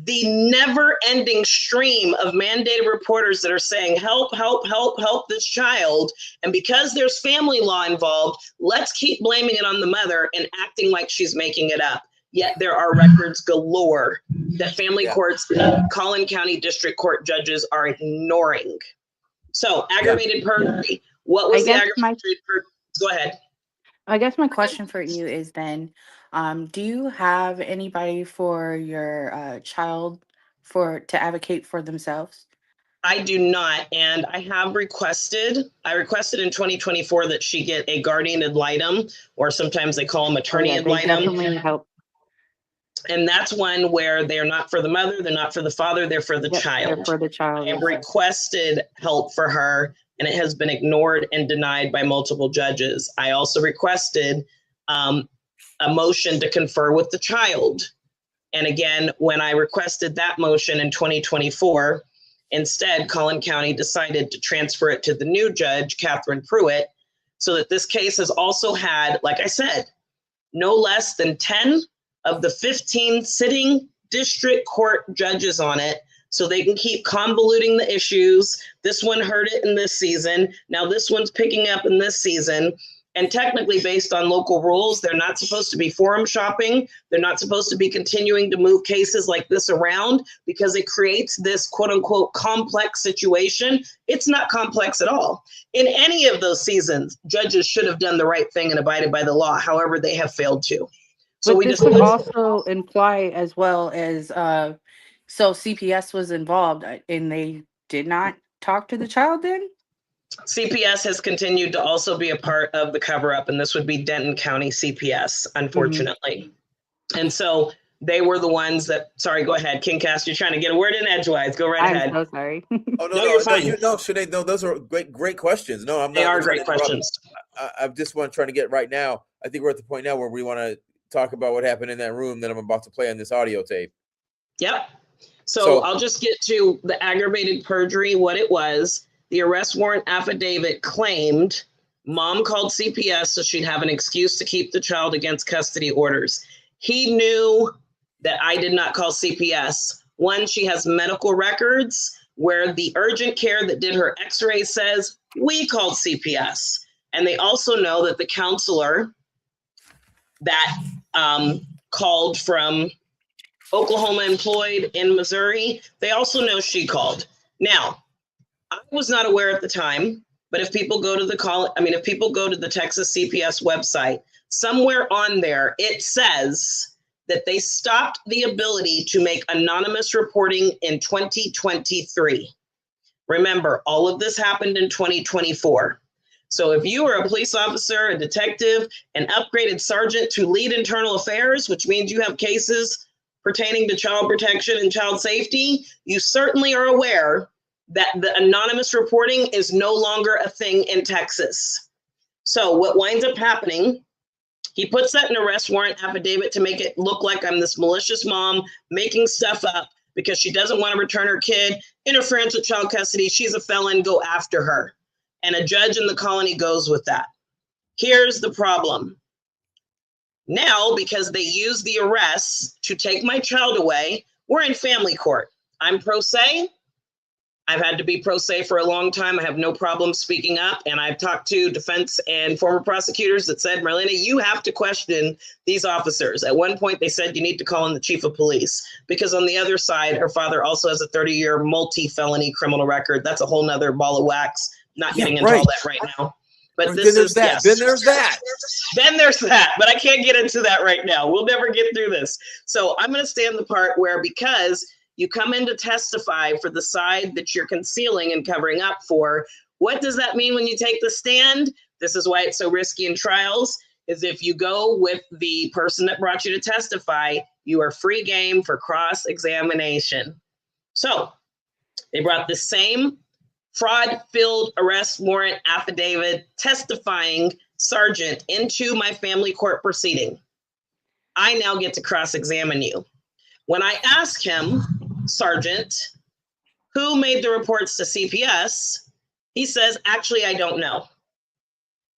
the never-ending stream of mandated reporters that are saying, help, help, help, help this child. And because there's family law involved, let's keep blaming it on the mother and acting like she's making it up. Yet there are records galore that family courts, Collin County District Court judges are ignoring. So aggravated perjury. What was the aggravated perjury? Go ahead. I guess my question for you is then, do you have anybody for your child to advocate for themselves? I do not, and I requested in 2024 that she get a guardian ad litem, or sometimes they call them attorney ad litem. Definitely help. And that's one where they're not for the mother, they're not for the father, they're for the child. They're for the child. I have requested help for her, and it has been ignored and denied by multiple judges. I also requested a motion to confer with the child. And again, when I requested that motion in 2024, instead, Collin County decided to transfer it to the new judge, Catherine Pruitt, so that this case has also had, like I said, no less than 10 of the 15 sitting district court judges on it, so they can keep convoluting the issues. This one heard it in this season. Now this one's picking up in this season. And technically, based on local rules, they're not supposed to be forum shopping. They're not supposed to be continuing to move cases like this around, because it creates this quote unquote complex situation. It's not complex at all. In any of those seasons, judges should have done the right thing and abided by the law. However, they have failed to. So but this would also imply as well as, so CPS was involved and they did not talk to the child then? CPS has continued to also be a part of the cover-up, and this would be Denton County CPS, unfortunately. And so they were the ones that, sorry, go ahead, King Cast, you're trying to get a word in edgewise. Go right ahead. I'm so sorry. Oh, no, you're fine. Sinead, no, those are great questions. No, I'm not. They are great questions. I just want to try to get right now. I think we're at the point now where we want to talk about what happened in that room that I'm about to play on this audio tape. Yep. So I'll just get to the aggravated perjury, what it was. The arrest warrant affidavit claimed Mom called CPS so she'd have an excuse to keep the child against custody orders. He knew that I did not call CPS. One, she has medical records where the urgent care that did her x-ray says we called CPS. And they also know that the counselor that called from Oklahoma employed in Missouri. They also know she called. Now, I was not aware at the time, but if people go to if people go to the Texas CPS website, somewhere on there, it says that they stopped the ability to make anonymous reporting in 2023. Remember, all of this happened in 2024. So if you are a police officer, a detective, an upgraded sergeant to lead internal affairs, which means you have cases pertaining to child protection and child safety, you certainly are aware that the anonymous reporting is no longer a thing in Texas. So what winds up happening, he puts that in arrest warrant affidavit to make it look like I'm this malicious mom making stuff up because she doesn't want to return her kid, interference with child custody, she's a felon, go after her. And a judge in the colony goes with that. Here's the problem. Now, because they use the arrests to take my child away, we're in family court. I'm pro se. I've had to be pro se for a long time. I have no problem speaking up. And I've talked to defense and former prosecutors that said, Marlana, you have to question these officers. At one point, they said you need to call in the chief of police because on the other side, her father also has a 30-year multi-felony criminal record. That's a whole nother ball of wax. Not getting into all that right now. But this is that. Yes. Then there's that. Then there's that. But I can't get into that right now. We'll never get through this. So I'm going to stay on the part where because you come in to testify for the side that you're concealing and covering up for, what does that mean when you take the stand? This is why it's so risky in trials, is if you go with the person that brought you to testify, you are free game for cross-examination. So they brought the same fraud-filled arrest warrant affidavit testifying sergeant into my family court proceeding. I now get to cross-examine you. When I ask him, Sergeant, who made the reports to CPS, he says, actually, I don't know.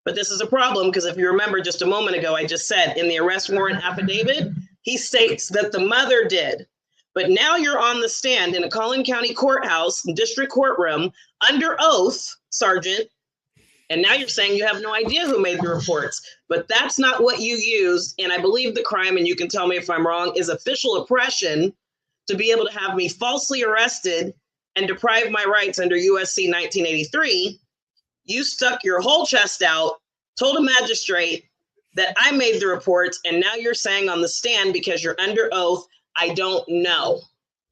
But this is a problem because if you remember just a moment ago, I just said in the arrest warrant affidavit, he states that the mother did. But now you're on the stand in a CollinCounty courthouse, district courtroom, under oath, Sergeant, and now you're saying you have no idea who made the reports. But that's not what you used, and I believe the crime, and you can tell me if I'm wrong, is official oppression to be able to have me falsely arrested and deprive my rights under USC 1983. You stuck your whole chest out, told a magistrate that I made the reports, and now you're saying on the stand because you're under oath, I don't know,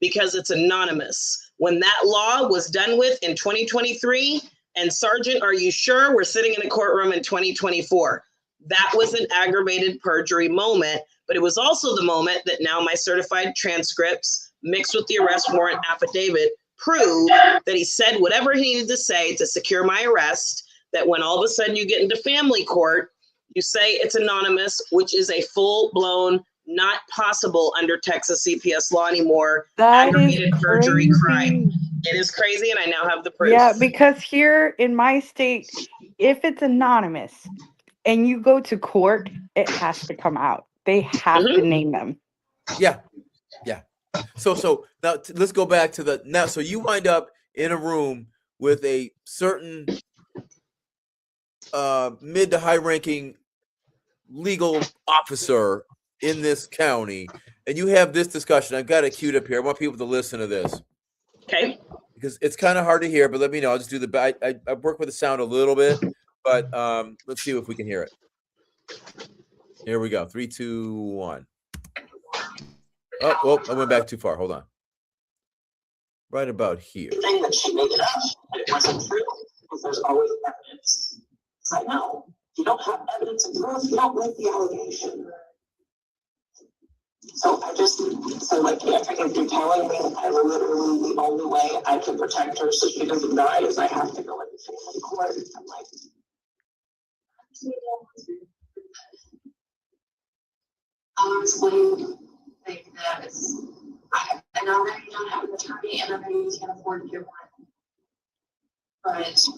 because it's anonymous. When that law was done with in 2023, and Sergeant, are you sure we're sitting in a courtroom in 2024? That was an aggravated perjury moment, but it was also the moment that now my certified transcripts mixed with the arrest warrant affidavit prove that he said whatever he needed to say to secure my arrest, that when all of a sudden you get into family court, you say it's anonymous, which is a full-blown not possible under Texas CPS law anymore. That is Aggravated perjury crazy. crime. It is crazy, and I now have the proof. Yeah, because here in my state, if it's anonymous and you go to court, it has to come out. They have to name them. Yeah. So now let's go back to so you wind up in a room with a certain mid to high ranking legal officer in this county, and you have this discussion. I've got it queued up here. I want people to listen to this. Okay. Because it's kind of hard to hear, but let me know. I'll just do I work with the sound a little bit, but let's see if we can hear it. Here we go. 3, 2, 1. Oh, I went back too far. Hold on. Right about here. Thing that she made it up, but it wasn't true because there's always evidence. I know. If you don't have evidence and proof, you don't make the allegation. So like, if you're telling me I literally the only way I can protect her so she doesn't die is I have to go into family court. I'm like, honestly, think that I know that you don't have an attorney and I know you can't afford to get one. But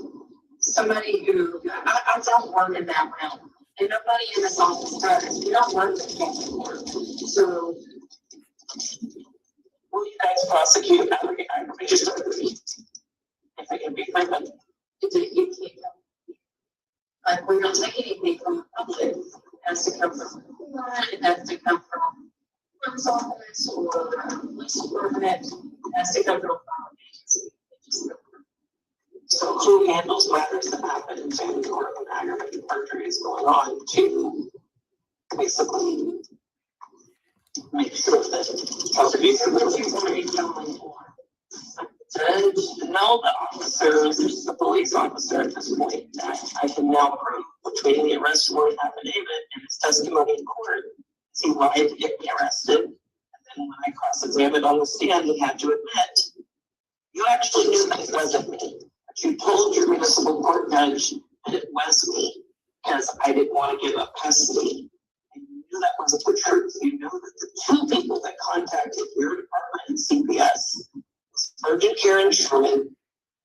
somebody who, I don't work in that realm. And nobody in this office does. We don't work in family court. So, will you guys prosecute aggravated perjury? If I can be present. you can't. Like, we don't take anything from the public. It has to come from that. It has to come from clerk's office or police department. It has to come from a federal agency. So who handles matters that happen in family court when aggravated perjury is going on to basically make sure that contribution will be telling to know the officers, the police officer at this point, that I can now prove between the arrest warrant affidavit and his testimony in court, he lied to get me arrested. And then when I cross-examined on the stand, he had to admit, you actually knew that it wasn't me. But you told your municipal court judge that it was me because I didn't want to give up custody. And you knew that wasn't the truth. You knew that the two people that contacted your department and CPS was Sergeant Karen Sherman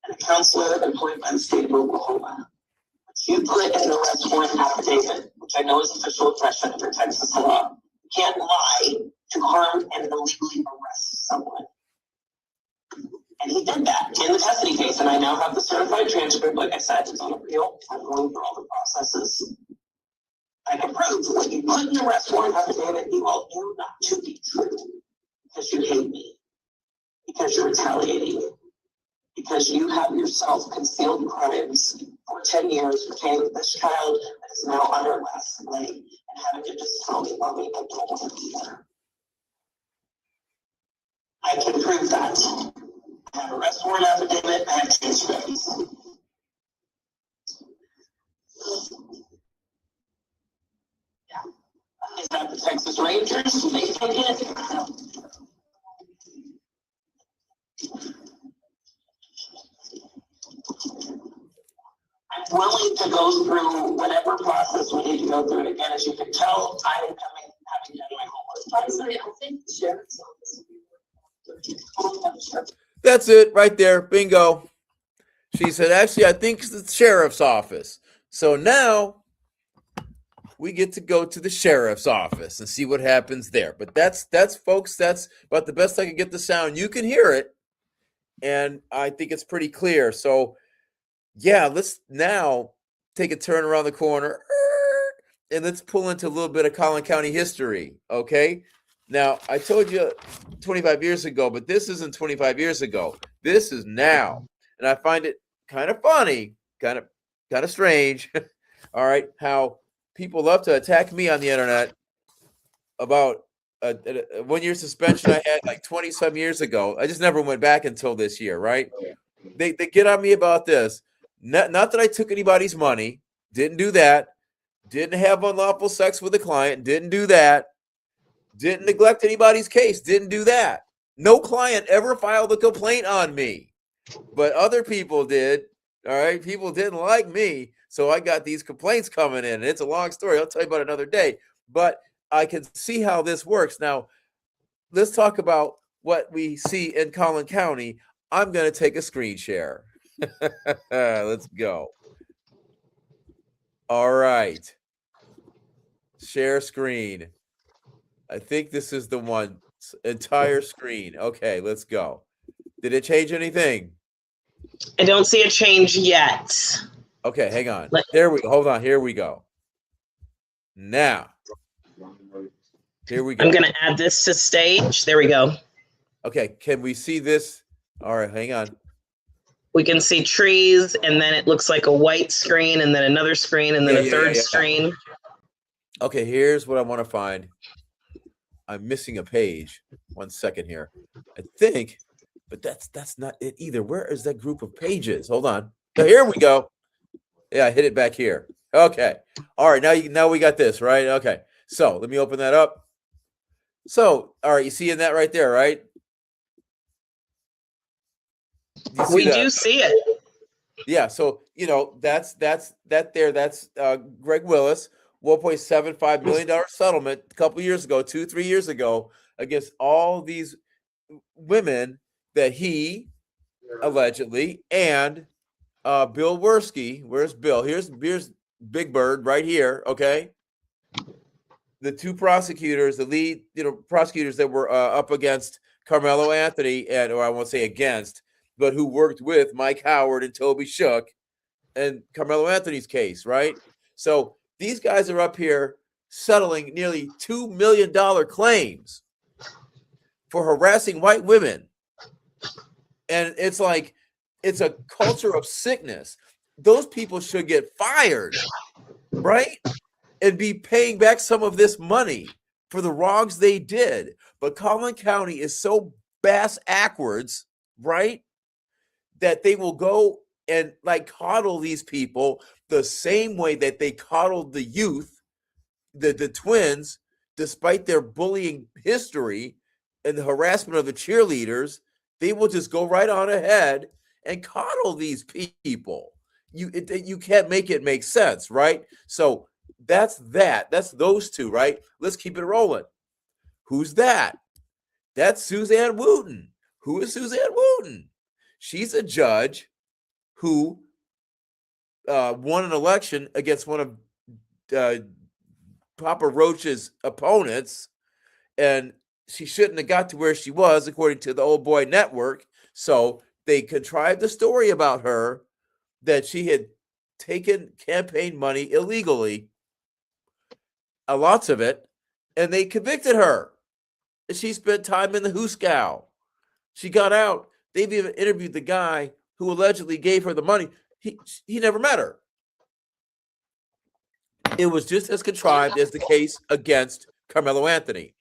and a counselor employed by the state of Oklahoma. But you put in the arrest warrant affidavit, which I know is official expression under Texas law. You can't lie to harm and illegally arrest someone. And he did that in the custody case, and I now have the certified transcript. Like I said, it's on appeal. I'm going through all the processes. I can prove what you put in the arrest warrant affidavit, you all knew not to be true because you hate me, because you're retaliating, because you have yourself concealed crimes for 10 years, retaining this child that is now on her last leg and having to just tell me, Mommy, I don't want to be there. I can prove that. I have arrest warrant affidavit, I have transcripts. Yeah. Is that the Texas Rangers? Do they take it? I'm willing to go through whatever process we need to go through. And again, as you can tell, I am having done my homework. Honestly, I think the sheriff's office. That's it right there. Bingo. She said, actually, I think it's the sheriff's office. So now we get to go to the sheriff's office and see what happens there. But that's folks, that's about the best I can get the sound. You can hear it. And I think it's pretty clear. So yeah, let's now take a turn around the corner and let's pull into a little bit of CollinCounty history. Okay. Now, I told you 25 years ago, but this isn't 25 years ago. This is now. And I find it kind of funny, kind of strange, all right, how people love to attack me on the internet about a 1 year suspension I had like 20-some years ago. I just never went back until this year, right? They get on me about this. Not that I took anybody's money. Didn't do that. Didn't have unlawful sex with a client. Didn't do that. Didn't neglect anybody's case. Didn't do that. No client ever filed a complaint on me. But other people did. All right. People didn't like me. So I got these complaints coming in. And it's a long story. I'll tell you about it another day. But I can see how this works. Now, let's talk about what we see in CollinCounty. I'm going to take a screen share. Let's go. All right. Share screen. I think this is the one. Entire screen. Okay, let's go. Did it change anything? I don't see a change yet. Okay, hang on. There we go. Hold on. Here we go. Now. Here we go. I'm going to add this to stage. There we go. Okay, can we see this? All right, hang on. We can see trees, and then it looks like a white screen, and then another screen, and then a third screen. Okay, here's what I want to find. I'm missing a page. 1 second here. I think, but that's not it either. Where is that group of pages? Hold on. So here we go. Yeah, I hit it back here. Okay. All right, now we got this, right? Okay. So let me open that up. So, all right, you seeing that right there, right? We do see it. Yeah, so that's Greg Willis, $1.75 million settlement a couple years ago, 2-3 years ago, against all these women that he allegedly and Bill Werski. Where's Bill? Here's Big Bird right here. Okay, the two prosecutors, the lead prosecutors that were up against Carmelo Anthony, or I won't say against, but who worked with Mike Howard and Toby Shook and Carmelo Anthony's case, right? So these guys are up here settling nearly $2 million claims for harassing white women. And it's like, it's a culture of sickness. Those people should get fired, right? And be paying back some of this money for the wrongs they did. But Collin County is so bass-ackwards, right, that they will go and like coddle these people the same way that they coddled the youth, the twins, despite their bullying history and the harassment of the cheerleaders. They will just go right on ahead and coddle these people. You can't make it make sense, right? So that's that. That's those two, right? Let's keep it rolling. Who's that? That's Suzanne Wooten. Who is Suzanne Wooten? She's a judge who won an election against one of Papa Roach's opponents, and she shouldn't have got to where she was, according to the Old Boy Network. So they contrived a story about her that she had taken campaign money illegally, lots of it, and they convicted her. And she spent time in the Hooskow. She got out. They've even interviewed the guy who allegedly gave her the money. He never met her. It was just as contrived as the case against Carmelo Anthony.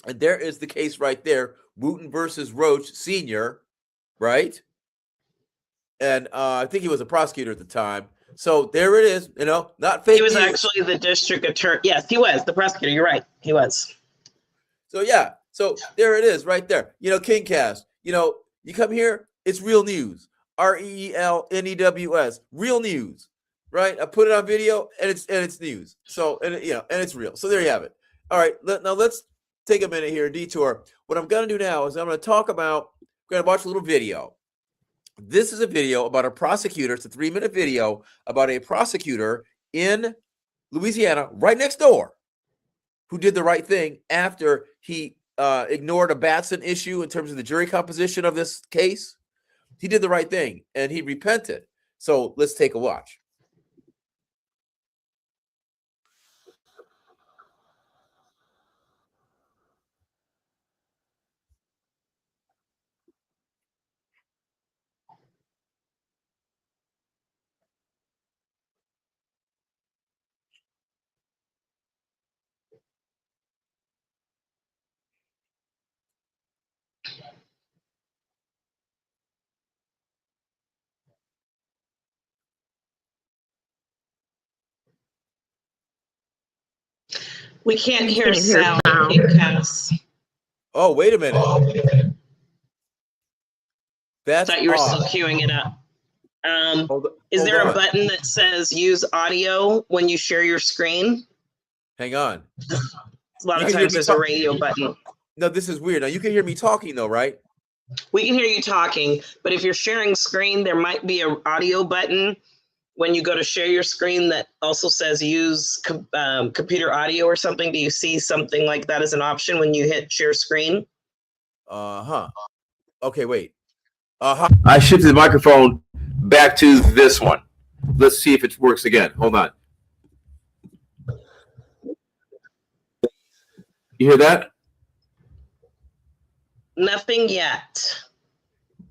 And there is the case right there, Wooten versus Roach Sr., right? And I think he was a prosecutor at the time. So there it is, not fake He was news. actually the district attorney. Yes, he was the prosecutor. You're right. He was. So yeah, so there it is right there. KingCast, you come here, it's real news. REELNEWS, real news, right? I put it on video and it's news. So, and it's real. So there you have it. All right, now let's take a minute here, detour. What I'm going to do now is I'm going to talk about, we're going to watch a little video. This is a video about a prosecutor. It's a 3-minute video about a prosecutor in Louisiana, right next door, who did the right thing after he ignored a Batson issue in terms of the jury composition of this case. He did the right thing and he repented. So let's take a watch. We can't hear sound. KingCast. Oh, wait a minute. That's Thought you were odd. still queuing it up. Is hold there a on. button that says use audio when you share your screen? Hang on. A lot You of can hear times me there's a talk- radio button. No, this is weird. Now you can hear me talking though, right? We can hear you talking, but if you're sharing screen, there might be an audio button when you go to share your screen that also says use computer audio or something. Do you see something like that as an option when you hit share screen? Okay, wait. I shifted the microphone back to this one. Let's see if it works again. Hold on. You hear that? Nothing yet.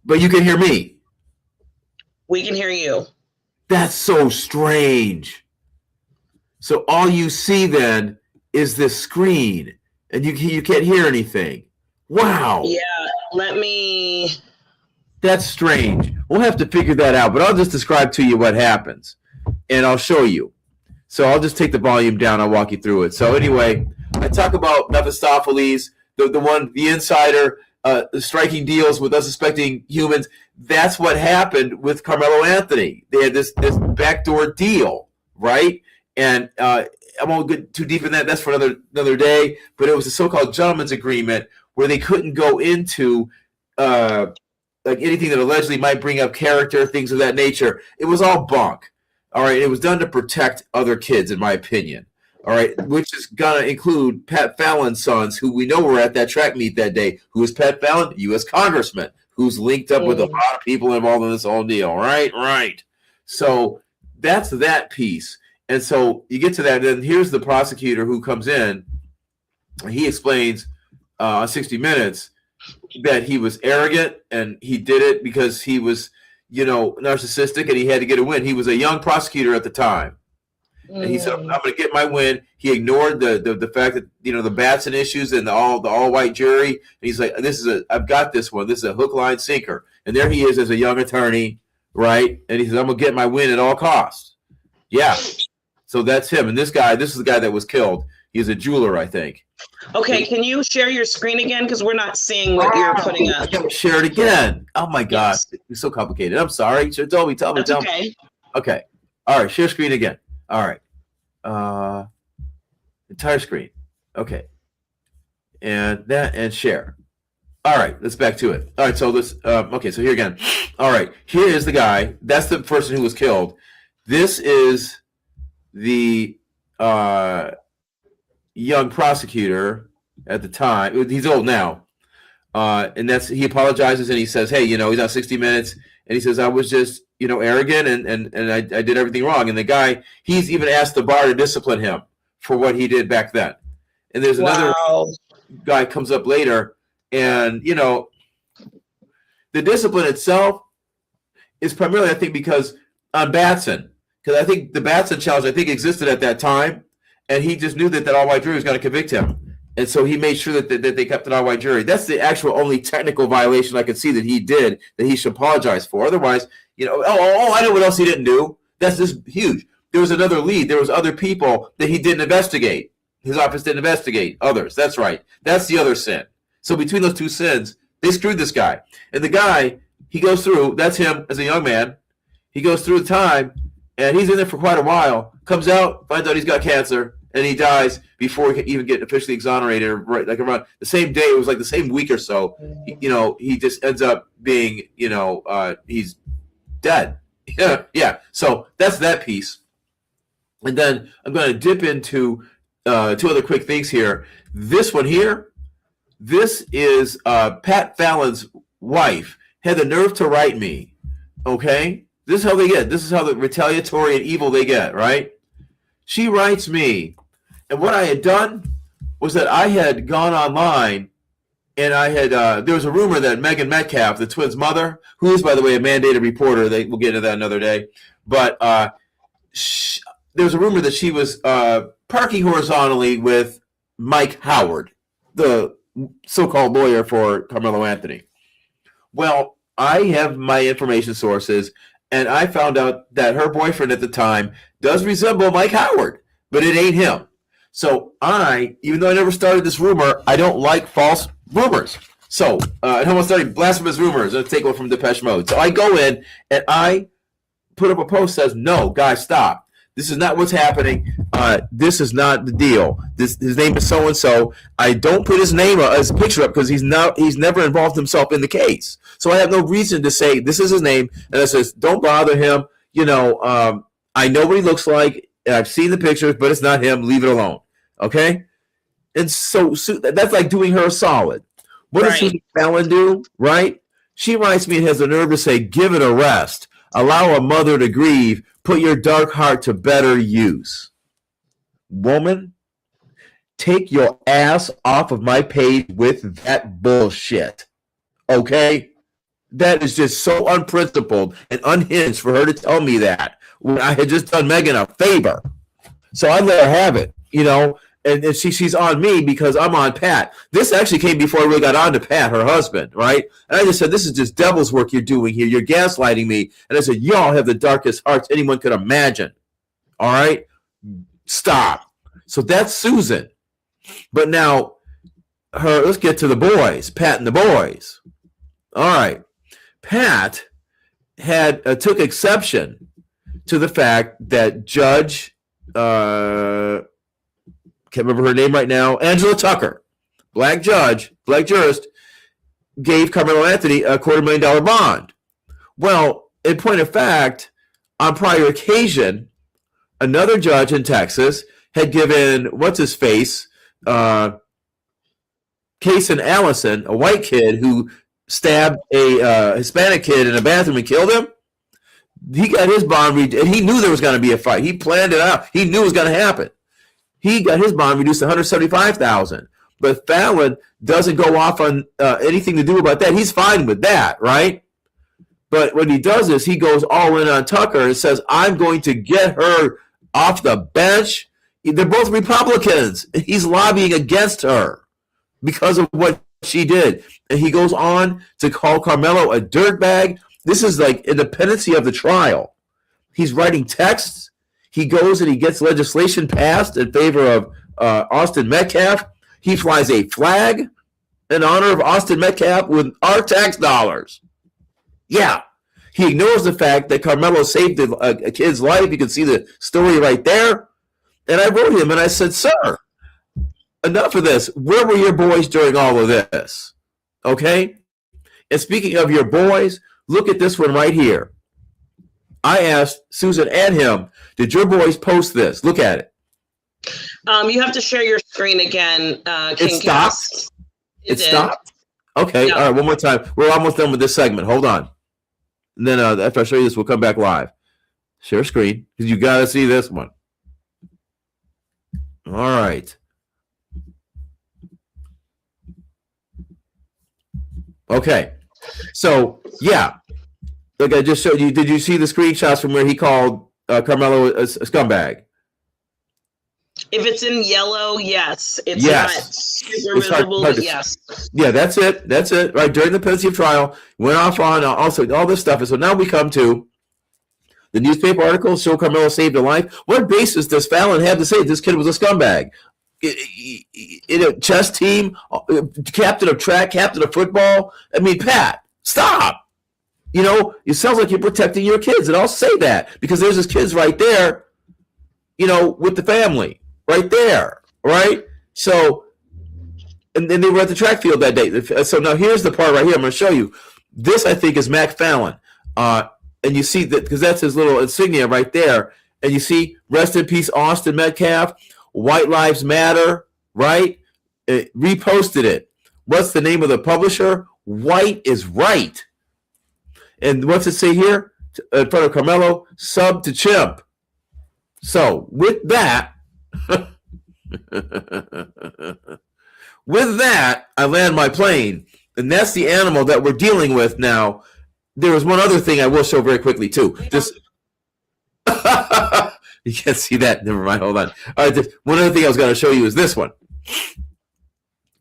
But you can hear me. We can hear you. That's so strange. So all you see then is this screen, and you can't hear anything. Wow. Yeah, let me. That's strange. We'll have to figure that out, but I'll just describe to you what happens, and I'll show you. So I'll just take the volume down. I'll walk you through it. So anyway, I talk about Mephistopheles, the insider, striking deals with unsuspecting humans. That's what happened with Carmelo Anthony. They had this backdoor deal, right? And I won't get too deep in that. That's for another day. But it was a so-called gentleman's agreement where they couldn't go into like anything that allegedly might bring up character, things of that nature. It was all bunk. All right. It was done to protect other kids, in my opinion. All right, which is going to include Pat Fallon's sons, who we know were at that track meet that day. Who is Pat Fallon? U.S. congressman, who's linked up with a lot of people involved in this whole deal. Right. So that's that piece. And so you get to that, and then here's the prosecutor who comes in. He explains on 60 Minutes that he was arrogant and he did it because he was, narcissistic and he had to get a win. He was a young prosecutor at the time. And he said, I'm going to get my win. He ignored the fact that, the Batson issues and the all-white jury. And he's like, I've got this one. This is a hook, line, sinker. And there he is as a young attorney, right? And he says, I'm going to get my win at all costs. Yeah. So that's him. And this is the guy that was killed. He's a jeweler, I think. Okay, can you share your screen again? Because we're not seeing what you're putting up. I gotta share it again. Oh my gosh, it's so complicated. I'm sorry. Tell me. Okay. Okay. All right, share screen again. All right. Entire screen. Okay. And share. All right, let's back to it. All right, so this. Okay, so here again. All right, here is the guy. That's the person who was killed. This is the young prosecutor at the time. He's old now, and he apologizes and he says, "Hey, he's on 60 Minutes," and he says, "I was just, arrogant and I did everything wrong." And the guy, he's even asked the bar to discipline him for what he did back then. And there's another guy comes up later, and the discipline itself is primarily, I think, because on Batson, because I think the Batson challenge existed at that time. And he just knew that all-white jury was going to convict him. And so he made sure that they kept an all-white jury. That's the actual only technical violation I could see that he did that he should apologize for. Otherwise, I know what else he didn't do. That's just huge. There was another lead. There was other people that he didn't investigate. His office didn't investigate others. That's right. That's the other sin. So between those two sins, they screwed this guy. And the guy, he goes through, that's him as a young man. He goes through the time, and he's in there for quite a while. Comes out, finds out he's got cancer, and he dies before he can even get officially exonerated. Right, like around the same day, it was like the same week or so. He just ends up being, he's dead. Yeah. So that's that piece. And then I'm going to dip into two other quick things here. This one here, this is Pat Fallon's wife had the nerve to write me. Okay, this is how they get. This is how the retaliatory and evil they get. Right? She writes me. And what I had done was that I had gone online and I had, there was a rumor that Megan Metcalf, the twins' mother, who is, by the way, a mandated reporter, we'll get into that another day, but there was a rumor that she was parking horizontally with Mike Howard, the so-called lawyer for Carmelo Anthony. Well, I have my information sources, and I found out that her boyfriend at the time does resemble Mike Howard, but it ain't him. So even though I never started this rumor, I don't like false rumors. So I almost started blasphemous rumors. Let's take one from Depeche Mode. So I go in and I put up a post that says, "No, guys, stop. This is not what's happening. This is not the deal. His name is so and so. I don't put his name his picture up because he's never involved himself in the case. So I have no reason to say this is his name. And it says, don't bother him. I know what he looks like. I've seen the pictures, but it's not him. Leave it alone." Okay? And so that's like doing her a solid. What does Susan Fallon do? Right? She writes me and has the nerve to say, "Give it a rest. Allow a mother to grieve. Put your dark heart to better use." Woman, take your ass off of my page with that bullshit. Okay? That is just so unprincipled and unhinged for her to tell me that when I had just done Megan a favor. So I let her have it, and she's on me because I'm on Pat. This actually came before I really got on to Pat, her husband, right? And I just said, "This is just devil's work you're doing here. You're gaslighting me." And I said, "Y'all have the darkest hearts anyone could imagine. All right? Stop." So that's Susan. But now, let's get to the boys, Pat and the boys. All right. Pat took exception to the fact that Judge, can't remember her name right now, Angela Tucker, black jurist, gave Carmelo Anthony a $250,000 bond. Well, in point of fact, on prior occasion, another judge in Texas had given what's-his-face, Cason Allison, a white kid who stabbed a Hispanic kid in a bathroom and killed him, He got his bond and he knew there was going to be a fight. He planned it out. He knew it was going to happen. He got his bond reduced to $175,000. But Fallon doesn't go off on anything to do about that. He's fine with that, right? But what he does is he goes all in on Tucker and says, I'm going to get her off the bench. They're both Republicans. He's lobbying against her because of what she did. And he goes on to call Carmelo a dirtbag. This is like independency of the trial. He's writing texts. He goes and he gets legislation passed in favor of Austin Metcalf. He flies a flag in honor of Austin Metcalf with our tax dollars. Yeah. He ignores the fact that Carmelo saved a kid's life. You can see the story right there. And I wrote him and I said, sir, enough of this. Where were your boys during all of this? Okay? And speaking of your boys, look at this one right here. I asked Susan and him, did your boys post this? Look at it. You have to share your screen again, King It stopped? Cast. It stopped? Okay, Yeah. all right, one more time. We're almost done with this segment. Hold on. And then after I show you this, we'll come back live. Share screen, because you got to see this one. All right. Okay. So, yeah. Like I just showed you, did you see the screenshots from where he called Carmelo a scumbag? If it's in yellow, yes. It's Yes. not super It's hard- visible, hard but to- yes. Yeah, that's it. That's it. Right during the pendency of trial, went off on also all this stuff. And so now we come to the newspaper articles show Carmelo saved a life. What basis does Fallon have to say this kid was a scumbag? In a chess team, captain of track, captain of football. I mean, Pat, stop. You know, it sounds like you're protecting your kids, and I'll say that because there's his kids right there. You know, with the family right there, right? So. And then they were at the track field that day. So now here's the part right here. I'm going to show you. This, I think, is Mac Fallon. And you see that because that's his little insignia right there. And you see, rest in peace, Austin Metcalf. White Lives Matter, right? It reposted it. What's the name of the publisher? White is right. And what's it say here? In front of Carmelo, sub to chimp. So with that... With that, I land my plane, and that's the animal that we're dealing with now. There was one other thing I will show very quickly, too. Just you can't see that. Never mind. Hold on. All right, one other thing I was going to show you is this one.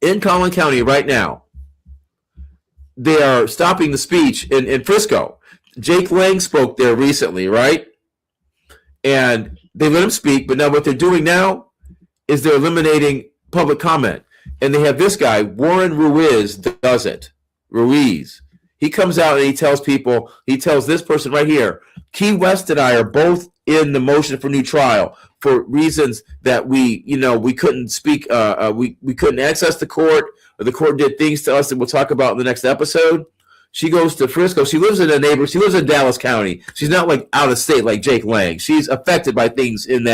In CollinCounty right now, they are stopping the speech in Frisco. Jake Lang spoke there recently, right? And they let him speak, but now what they're doing now is they're eliminating public comment. And they have this guy, Warren Ruiz, does it. Ruiz. He comes out and he tells people, he tells this person right here, Key West and I are both in the motion for new trial for reasons that we couldn't speak, we couldn't access the court, or the court did things to us that we'll talk about in the next episode. She goes to Frisco. She lives in she lives in Dallas County. She's not like out of state like Jake Lang. She's affected by things in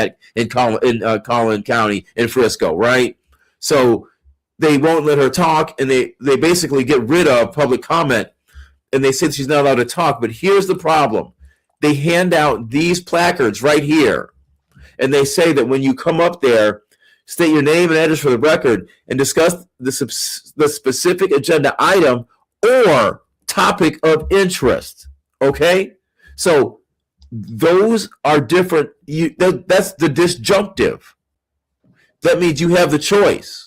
Collin County in Frisco, right? So they won't let her talk, and they basically get rid of public comment, and they said she's not allowed to talk. But here's the problem. They hand out these placards right here, and they say that when you come up there, state your name and address for the record, and discuss the specific agenda item or topic of interest, okay? So those are different. That's the disjunctive. That means you have the choice.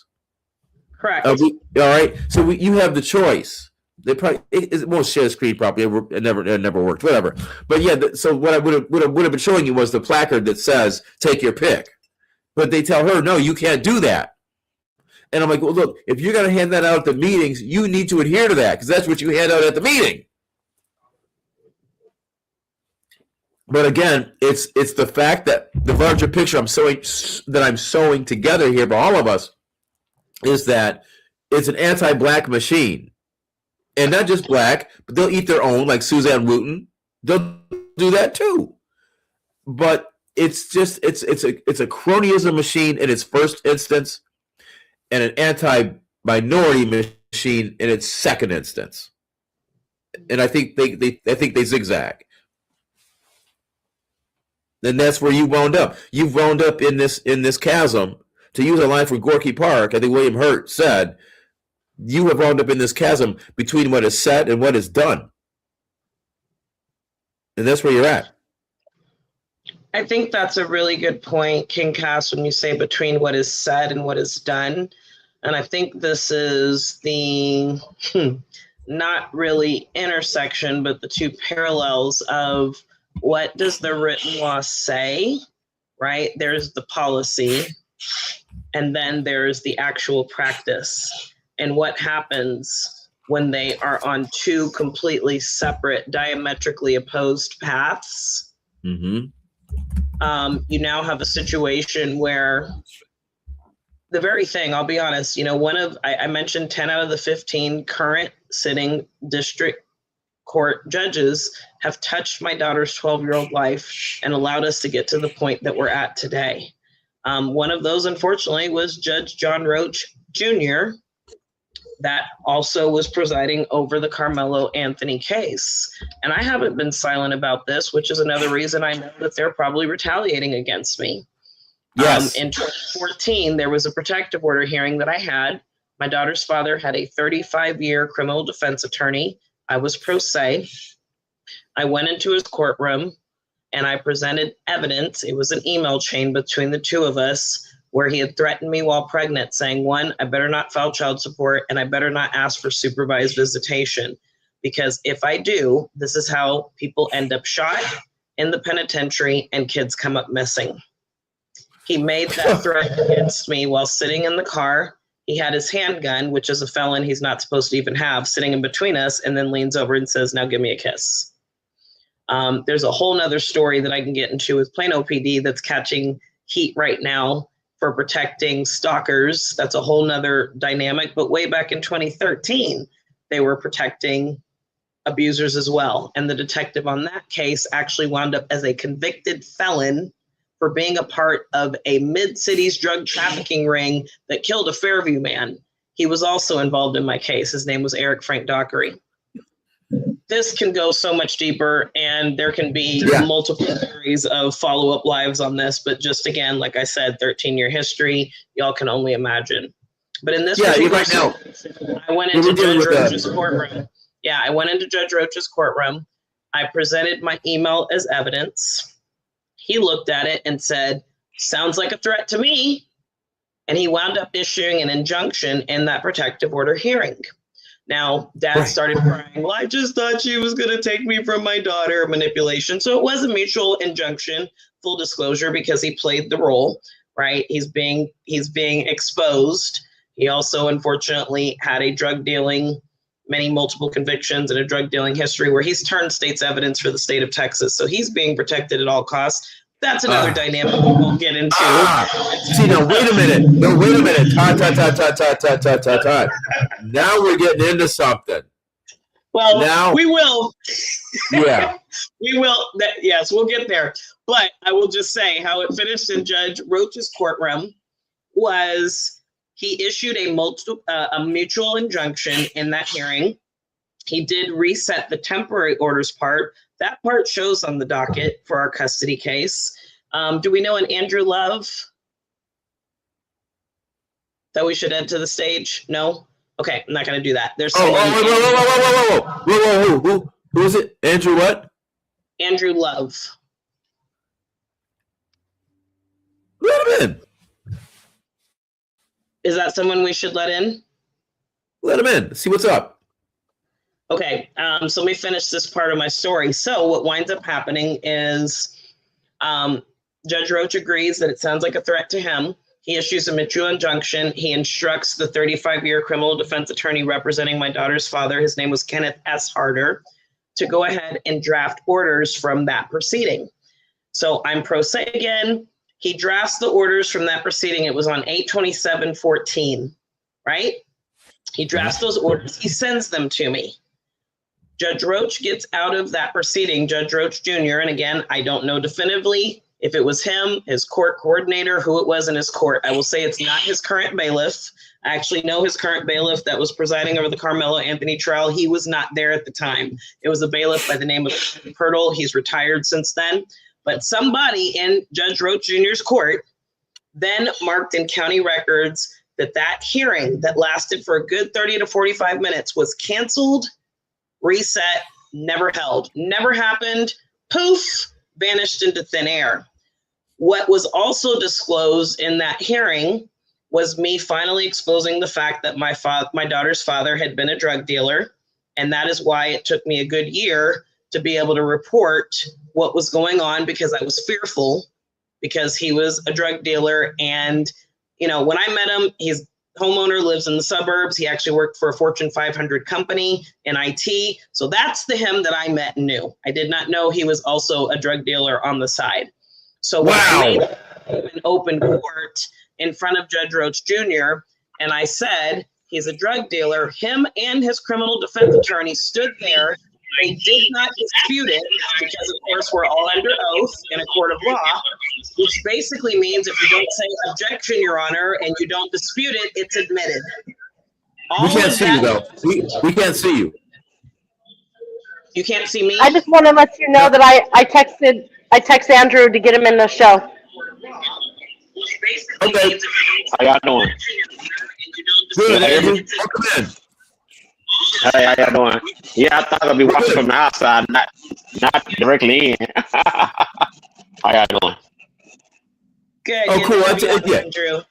Correct. All right. So you have the choice. They probably it won't share the screen properly. It never worked. Whatever. But yeah. So what I would have been showing you was the placard that says "Take your pick," but they tell her no, you can't do that. And I'm like, well, look, if you're going to hand that out at the meetings, you need to adhere to that because that's what you hand out at the meeting. But again, it's the fact that the larger picture I'm sewing together here for all of us is that it's an anti-black machine, and not just black, but they'll eat their own, like Suzanne Wooten. They'll do that too. But it's a cronyism machine in its first instance, and an anti-minority machine in its second instance. And I think they zigzag. Then that's where you wound up. You've wound up in this chasm. To use a line from Gorky Park, I think William Hurt said, you have wound up in this chasm between what is said and what is done. And that's where you're at. I think that's a really good point, King Cass, when you say between what is said and what is done. And I think this is the not really intersection, but the two parallels of what does the written law say, right? There's the policy, and then there's the actual practice. And what happens when they are on two completely separate, diametrically opposed paths? Mm-hmm. You now have a situation where the very thing, I'll be honest, I mentioned 10 out of the 15 current sitting district court judges have touched my daughter's 12-year-old life and allowed us to get to the point that we're at today. One of those, unfortunately, was Judge John Roach Jr., that also was presiding over the Carmelo Anthony case. And I haven't been silent about this, which is another reason I know that they're probably retaliating against me. Yes. In 2014, there was a protective order hearing that I had. My daughter's father had a 35-year criminal defense attorney. I was pro se. I went into his courtroom and I presented evidence. It was an email chain between the two of us where he had threatened me while pregnant, saying, one, I better not file child support and I better not ask for supervised visitation, because if I do, this is how people end up shot in the penitentiary and kids come up missing. He made that threat against me while sitting in the car. He had his handgun, which is a felon he's not supposed to even have, sitting in between us, and then leans over and says, now give me a kiss. There's a whole nother story that I can get into with Plano PD that's catching heat right now for protecting stalkers. That's a whole nother dynamic. But way back in 2013, they were protecting abusers as well. And the detective on that case actually wound up as a convicted felon for being a part of a mid-cities drug trafficking ring that killed a Fairview man. He was also involved in my case. His name was Eric Frank Dockery. This can go so much deeper, and there can be multiple series of follow-up lives on this. But just again, like I said, 13-year history, y'all can only imagine. But in this right now, I went into Judge Roach's courtroom. Yeah, I went into Judge Roach's courtroom. I presented my email as evidence. He looked at it and said, sounds like a threat to me. And he wound up issuing an injunction in that protective order hearing. Now, Dad started crying. Well, I just thought she was going to take me from my daughter, manipulation. So it was a mutual injunction, full disclosure, because he played the role, right? He's being exposed. He also, unfortunately, had a drug dealing, multiple convictions and a drug dealing history where he's turned state's evidence for the state of Texas. So he's being protected at all costs. That's another dynamic we won't get into. See, now, wait a minute. No, wait a minute. Todd. Now we're getting into something. Well, now, we will. Yeah. We will. Yes, we'll get there. But I will just say how it finished in Judge Roach's courtroom was he issued a mutual injunction in that hearing. He did reset the temporary orders part. That part shows on the docket for our custody case. Do we know an Andrew Love that we should add to the stage? No? Okay, I'm not going to do that. There's whoa. Who is it? Andrew what? Andrew Love. Let him in. Is that someone we should let in? Let him in. See what's up. Okay, so let me finish this part of my story. So what winds up happening is Judge Roach agrees that it sounds like a threat to him. He issues a mutual injunction. He instructs the 35-year criminal defense attorney representing my daughter's father, his name was Kenneth S. Harder, to go ahead and draft orders from that proceeding. So I'm pro se again. He drafts the orders from that proceeding. It was on 8/27/14, right? He drafts those orders. He sends them to me. Judge Roach gets out of that proceeding, Judge Roach Jr., and again, I don't know definitively if it was him, his court coordinator, who it was in his court. I will say it's not his current bailiff. I actually know his current bailiff that was presiding over the Carmelo Anthony trial. He was not there at the time. It was a bailiff by the name of Purtle. He's retired since then. But somebody in Judge Roach Jr.'s court then marked in county records that hearing that lasted for a good 30 to 45 minutes was canceled, reset, never held, never happened, poof, vanished into thin air. What was also disclosed in that hearing was me finally exposing the fact that my daughter's father had been a drug dealer, and that is why it took me a good year to be able to report what was going on, because I was fearful, because he was a drug dealer. And, you know, when I met him, he's homeowner, lives in the suburbs. He actually worked for a Fortune 500 company in IT. So that's the him that I met and knew. I did not know he was also a drug dealer on the side. So when I made an open court in front of Judge Roach Jr., and I said, he's a drug dealer, him and his criminal defense attorney stood there. They did not dispute it because, of course, we're all under oath in a court of law, which basically means if you don't say objection, Your Honor, and you don't dispute it, it's admitted. We can't see you, though. We can't see you. You can't see me? I just want to let you know that I texted Andrew to get him in the show. Okay. How y'all doing? Good, Andrew. Welcome in. Hey, how y'all doing? Yeah, I thought I'd be watching from the outside, not directly in. How y'all doing? Good. Oh, cool. Andrew.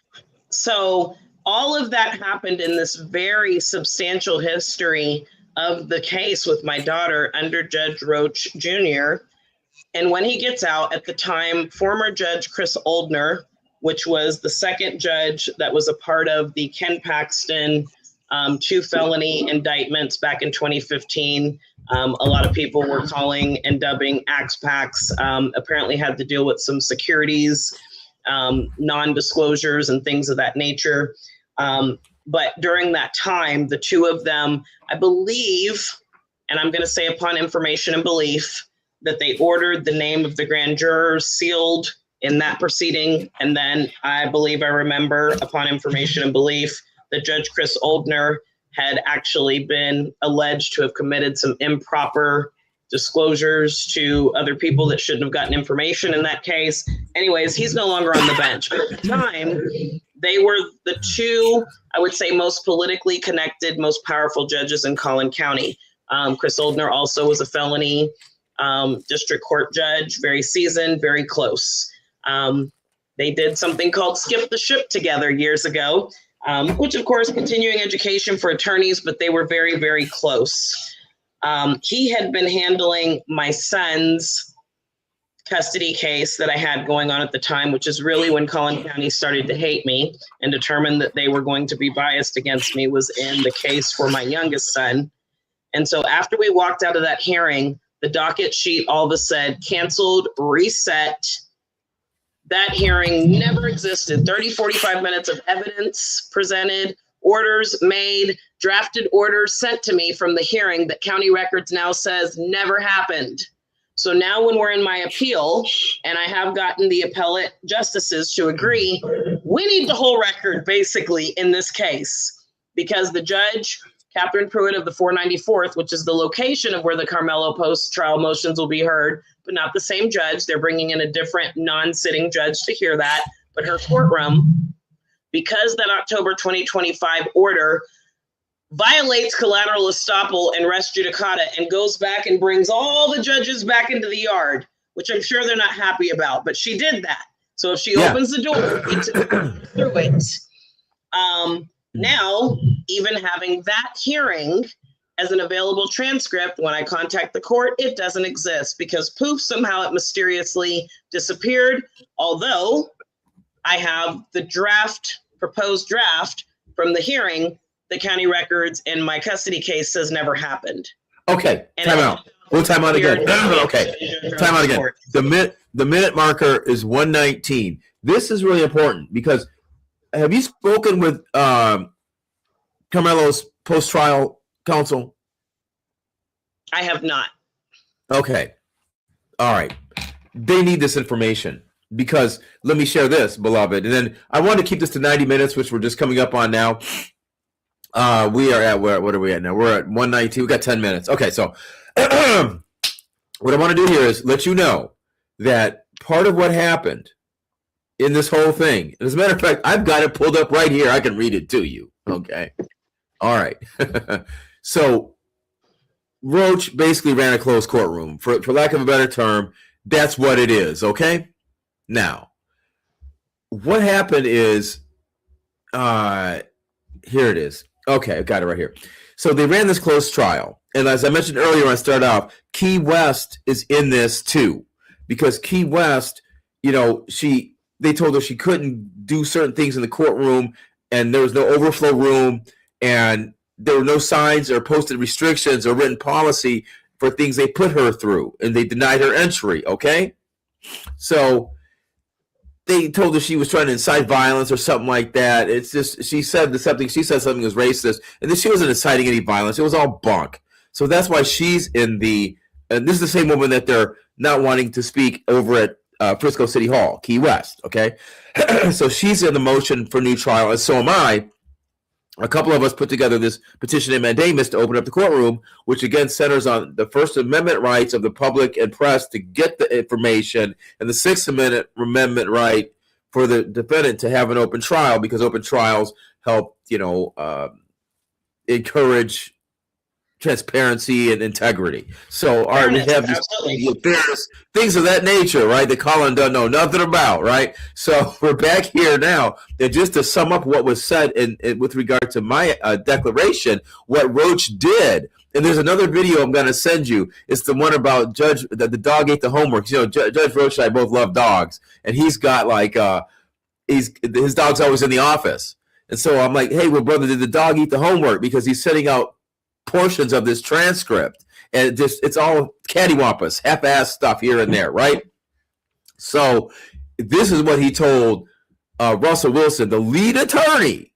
So all of that happened in this very substantial history of the case with my daughter under Judge Roach Jr. And when he gets out, at the time, former Judge Chris Oldner, which was the second judge that was a part of the Ken Paxton 2 felony indictments back in 2015. A lot of people were calling and dubbing Axe Pax, apparently had to deal with some securities, non-disclosures and things of that nature. But during that time, the two of them, I believe, and I'm going to say upon information and belief, that they ordered the name of the grand jurors sealed in that proceeding. And then I believe I remember, upon information and belief, that Judge Chris Oldner had actually been alleged to have committed some improper disclosures to other people that shouldn't have gotten information in that case. Anyways, he's no longer on the bench. But at the time, they were the two, I would say, most politically connected, most powerful judges in Collin County. Chris Oldner also was a felony district court judge, very seasoned, very close. They did something called Skip the Ship together years ago, which, of course, continuing education for attorneys, but they were very, very close. He had been handling my son's custody case that I had going on at the time, which is really when Collin County started to hate me and determined that they were going to be biased against me, was in the case for my youngest son. And so after we walked out of that hearing, the docket sheet all of a sudden canceled, reset. That hearing never existed. 30, 45 minutes of evidence presented, orders made, drafted orders sent to me from the hearing that county records now says never happened. So now when we're in my appeal, and I have gotten the appellate justices to agree, we need the whole record basically in this case, because the judge, Catherine Pruitt of the 494th, which is the location of where the Carmelo post-trial motions will be heard, but not the same judge. They're bringing in a different non-sitting judge to hear that. But her courtroom, because that October 2025 order violates collateral estoppel and res judicata and goes back and brings all the judges back into the yard, which I'm sure they're not happy about, but she did that. So if she opens the door, it's through it. Now, even having that hearing as an available transcript, when I contact the court, it doesn't exist because poof, somehow it mysteriously disappeared. Although I have the proposed draft from the hearing, the county records in my custody case says never happened. Okay, time out. We'll time out again. Okay, time out again. The minute marker is 119. This is really important because have you spoken with Carmelo's post-trial counsel? I have not. Okay. All right. They need this information because let me share this, beloved. And then I want to keep this to 90 minutes, which we're just coming up on now. We are at, what are we at now? We're at 119. We got 10 minutes. Okay. So what I want to do here is let you know that part of what happened in this whole thing, and as a matter of fact, I've got it pulled up right here. I can read it to you. Okay. All right. So Roach basically ran a closed courtroom. For lack of a better term, that's what it is. Okay. Now, what happened is, here it is. Okay, I got it right here. So they ran this closed trial. And as I mentioned earlier when I started off, Key West is in this too. Because Key West, you know, they told her she couldn't do certain things in the courtroom, and there was no overflow room, and there were no signs or posted restrictions or written policy for things they put her through, and they denied her entry, okay? So they told her she was trying to incite violence or something like that. It's just, she said something was racist, and then she wasn't inciting any violence. It was all bunk. So that's why she's in the, and this is the same woman that they're not wanting to speak over at Frisco City Hall, Key West, okay? So she's in the motion for new trial, and so am I. A couple of us put together this petition in mandamus to open up the courtroom, which again centers on the First Amendment rights of the public and press to get the information, and the Sixth Amendment right for the defendant to have an open trial, because open trials help, encourage transparency and integrity. So we have these fairness, things of that nature, right, that Collin doesn't know nothing about, right? So we're back here now. And just to sum up what was said in with regard to my declaration, what Roach did, and there's another video I'm going to send you. It's the one about the dog ate the homework. You know, Judge Roach and I both love dogs, and he's got like his dog's always in the office. And so I'm like, hey, well, brother, did the dog eat the homework? Because he's sending out portions of this transcript, and it's all cattywampus, half-ass stuff here and there, right? So this is what he told Russell Wilson, the lead attorney.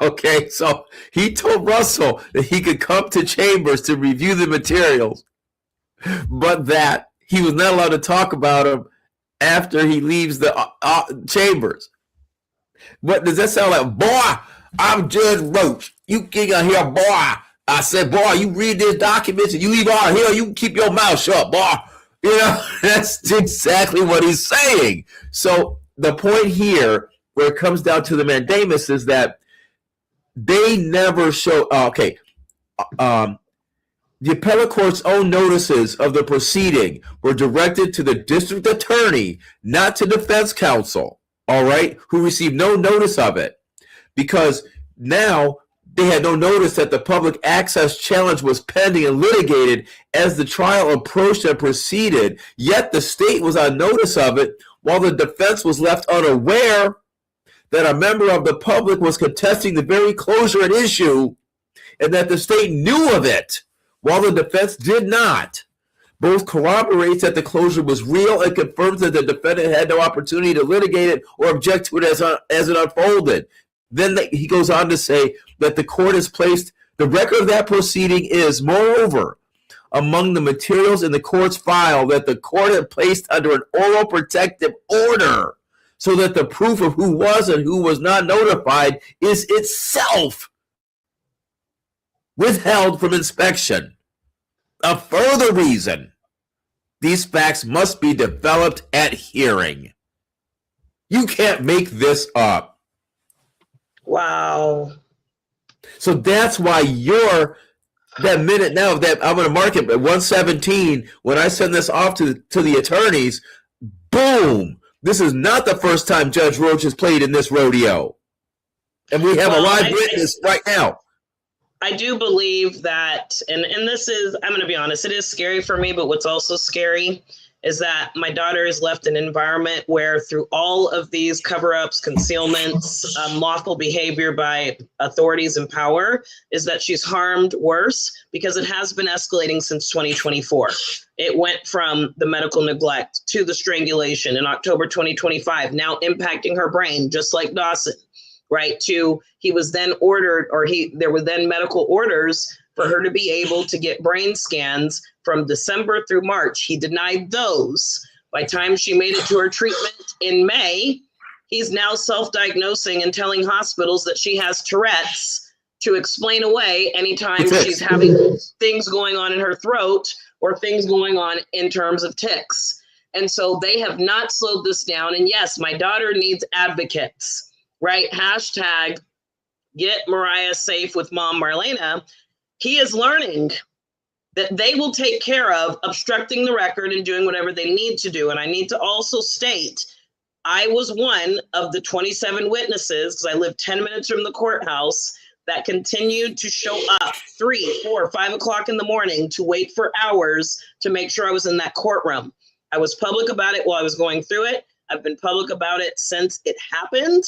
Okay, so he told Russell that he could come to chambers to review the materials, but that he was not allowed to talk about them after he leaves the chambers. What does that sound like? Boy, I'm Judge Roach. You get out here, boy. I said, boy, you read this document and you leave out here, you keep your mouth shut, boy. You know, that's exactly what he's saying. So the point here, where it comes down to the mandamus, is that they never show, the appellate court's own notices of the proceeding were directed to the district attorney, not to defense counsel, all right, who received no notice of it. Because now they had no notice that the public access challenge was pending and litigated as the trial approached and proceeded, yet the state was on notice of it, while the defense was left unaware that a member of the public was contesting the very closure at issue, and that the state knew of it, while the defense did not. Both corroborates that the closure was real and confirms that the defendant had no opportunity to litigate it or object to it as it unfolded. Then he goes on to say that the court has placed, the record of that proceeding is, moreover, among the materials in the court's file that the court had placed under an oral protective order, so that the proof of who was and who was not notified is itself withheld from inspection. A further reason these facts must be developed at hearing. You can't make this up. Wow. So that's why that minute now that I'm going to mark it at 1:17, when I send this off to the attorneys, boom, this is not the first time Judge Roach has played in this rodeo. And we have a live witness right now. I do believe that, and this is, I'm going to be honest, it is scary for me, but what's also scary is that my daughter is left in an environment where, through all of these cover-ups, concealments, unlawful behavior by authorities in power, is that she's harmed worse, because it has been escalating since 2024. It went from the medical neglect to the strangulation in October 2025, now impacting her brain, just like Dawson, right? To he was then ordered, or there were then medical orders for her to be able to get brain scans from December through March. He denied those. By the time she made it to her treatment in May, he's now self-diagnosing and telling hospitals that she has Tourette's to explain away anytime she's having things going on in her throat, or things going on in terms of ticks. And so they have not slowed this down. And yes, my daughter needs advocates, right? Hashtag get Mariah safe with mom Marlana. He is learning that they will take care of obstructing the record and doing whatever they need to do. And I need to also state, I was one of the 27 witnesses, because I lived 10 minutes from the courthouse, that continued to show up 3, 4, 5 o'clock in the morning to wait for hours to make sure I was in that courtroom. I was public about it while I was going through it. I've been public about it since it happened.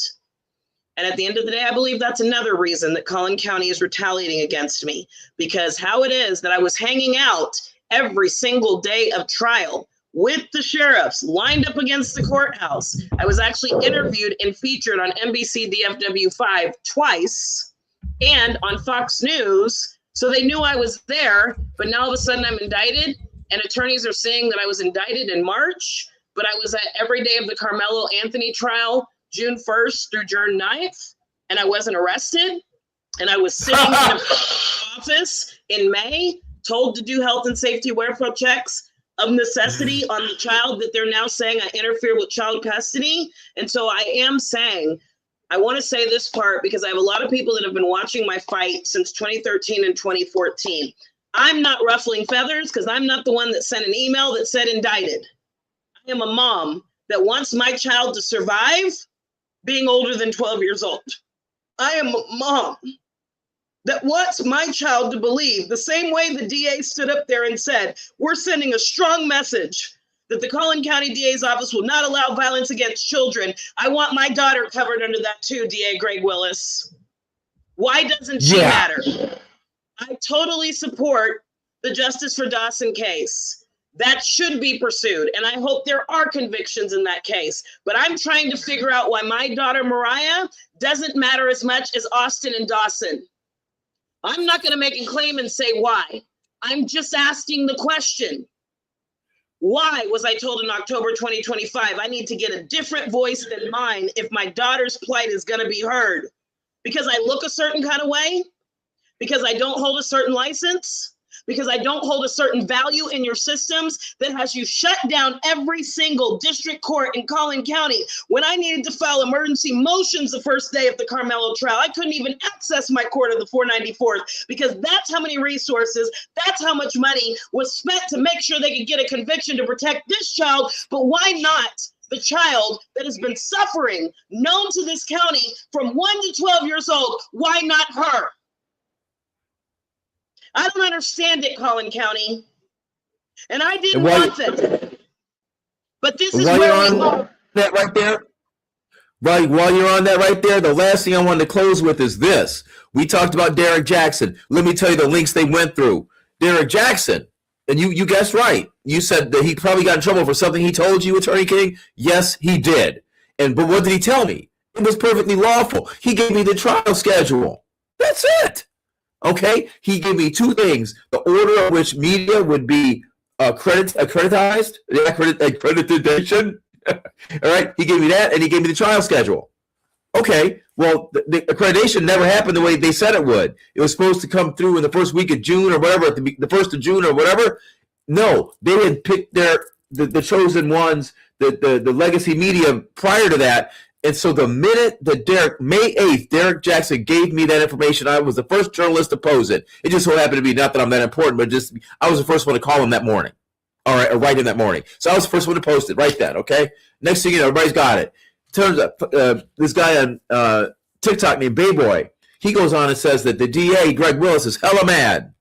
And at the end of the day, I believe that's another reason that Collin County is retaliating against me, because how it is that I was hanging out every single day of trial with the sheriffs lined up against the courthouse. I was actually interviewed and featured on NBC DFW5 twice and on Fox News. So they knew I was there, but now all of a sudden I'm indicted, and attorneys are saying that I was indicted in March, but I was at every day of the Carmelo Anthony trial, June 1st through June 9th, and I wasn't arrested. And I was sitting in an office in May, told to do health and safety welfare checks of necessity on the child that they're now saying I interfere with child custody. And so I am saying, I want to say this part because I have a lot of people that have been watching my fight since 2013 and 2014. I'm not ruffling feathers because I'm not the one that sent an email that said indicted. I am a mom that wants my child to survive being older than 12 years old. I am a mom that wants my child to believe the same way the DA stood up there and said, we're sending a strong message that the Collin County DA's office will not allow violence against children. I want my daughter covered under that too, DA Greg Willis. Why doesn't she matter? I totally support the Justice for Dawson case. That should be pursued, and I hope there are convictions in that case. But I'm trying to figure out why my daughter Mariah doesn't matter as much as Austin and Dawson. I'm not going to make a claim and say why. I'm just asking the question. Why was I told in October 2025 I need to get a different voice than mine if my daughter's plight is going to be heard? Because I look a certain kind of way? Because I don't hold a certain license? Because I don't hold a certain value in your systems that has you shut down every single district court in Collin County. When I needed to file emergency motions the first day of the Carmelo trial, I couldn't even access my court of the 494th because that's how many resources, that's how much money was spent to make sure they could get a conviction to protect this child. But why not the child that has been suffering, known to this county from 1 to 12 years old? Why not her? I don't understand it, Collin County. And I didn't want it. But this is where we are. That right there. Right, while you're on that right there, the last thing I wanted to close with is this. We talked about Derek Jackson. Let me tell you the links they went through. Derek Jackson, and you guessed right. You said that he probably got in trouble for something he told you, Attorney King. Yes, he did. But what did he tell me? It was perfectly lawful. He gave me the trial schedule. That's it. Okay, he gave me two things: the order of which media would be accreditation. All right, he gave me that, and he gave me the trial schedule. Okay, well, the accreditation never happened the way they said it would. It was supposed to come through in the first week of June or whatever, the 1st of June or whatever. No, they had picked the chosen ones, the legacy media prior to that. And so the minute that May 8th, Derek Jackson gave me that information, I was the first journalist to pose it. It just so happened to be, not that I'm that important, but just I was the first one to call him that morning. All right, or write in that morning. So I was the first one to post it right then, okay? Next thing you know, everybody's got it. Turns out this guy on TikTok named Bayboy, he goes on and says that the DA, Greg Willis, is hella mad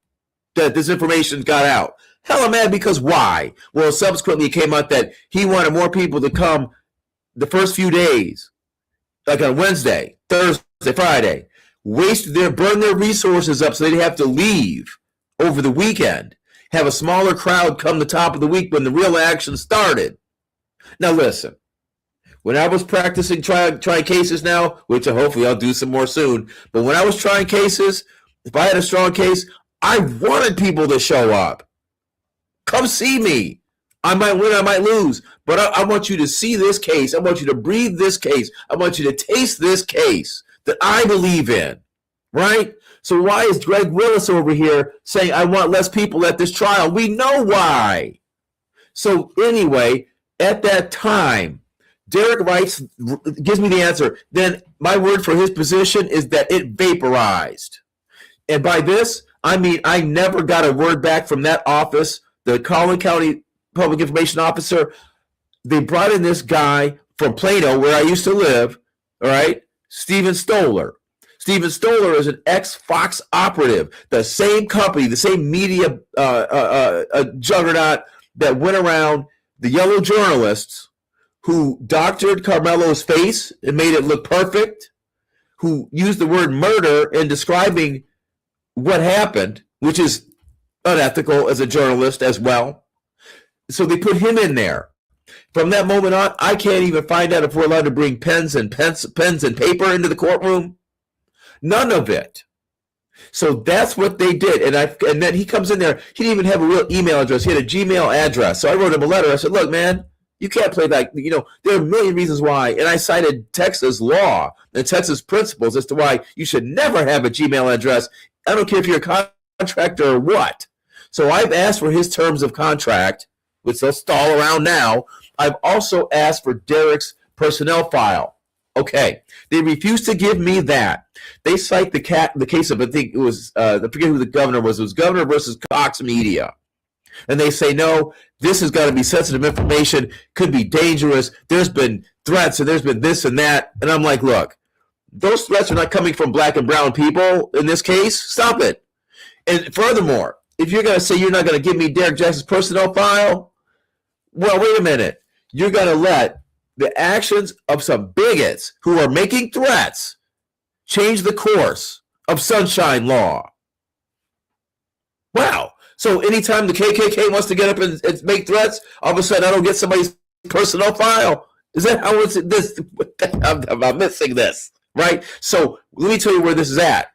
that this information got out. Hella mad because why? Well, subsequently it came out that he wanted more people to come the first few days, like on Wednesday, Thursday, Friday, burn their resources up so they'd have to leave over the weekend, have a smaller crowd come the top of the week when the real action started. Now listen, when I was practicing trying cases now, which hopefully I'll do some more soon, but when I was trying cases, if I had a strong case, I wanted people to show up. Come see me. I might win, I might lose, but I want you to see this case. I want you to breathe this case. I want you to taste this case that I believe in. right? So why is Greg Willis over here saying, I want less people at this trial? We know why. So anyway, at that time, Derek writes, gives me the answer. Then my word for his position is that it vaporized. And by this, I mean I never got a word back from that office, the CollinCounty Public Information Officer. They brought in this guy from Plano, where I used to live, all right, Stephen Stoller. Stephen Stoller is an ex-Fox operative, the same company, the same media juggernaut that went around the yellow journalists who doctored Carmelo's face and made it look perfect, who used the word murder in describing what happened, which is unethical as a journalist as well. So they put him in there. From that moment on, I can't even find out if we're allowed to bring pens and paper into the courtroom. None of it. So that's what they did. And then he comes in there. He didn't even have a real email address. He had a Gmail address. So I wrote him a letter. I said, look, man, you can't play that. You know, there are a million reasons why. And I cited Texas law and Texas principles as to why you should never have a Gmail address. I don't care if you're a contractor or what. So I've asked for his terms of contract, which they'll stall around now. I've also asked for Derek's personnel file. Okay, they refused to give me that. They cite the case of, I think it was, I forget who the governor was. It was Governor versus Cox Media. And they say, no, this has got to be sensitive information, could be dangerous. There's been threats and there's been this and that. And I'm like, look, those threats are not coming from black and brown people in this case. Stop it. And furthermore, if you're going to say you're not going to give me Derek Jackson's personnel file, well, wait a minute. You're going to let the actions of some bigots who are making threats change the course of sunshine law. Wow. So anytime the KKK wants to get up and make threats, all of a sudden I don't get somebody's personnel file. Is that how it's this? I'm missing this, right? So let me tell you where this is at.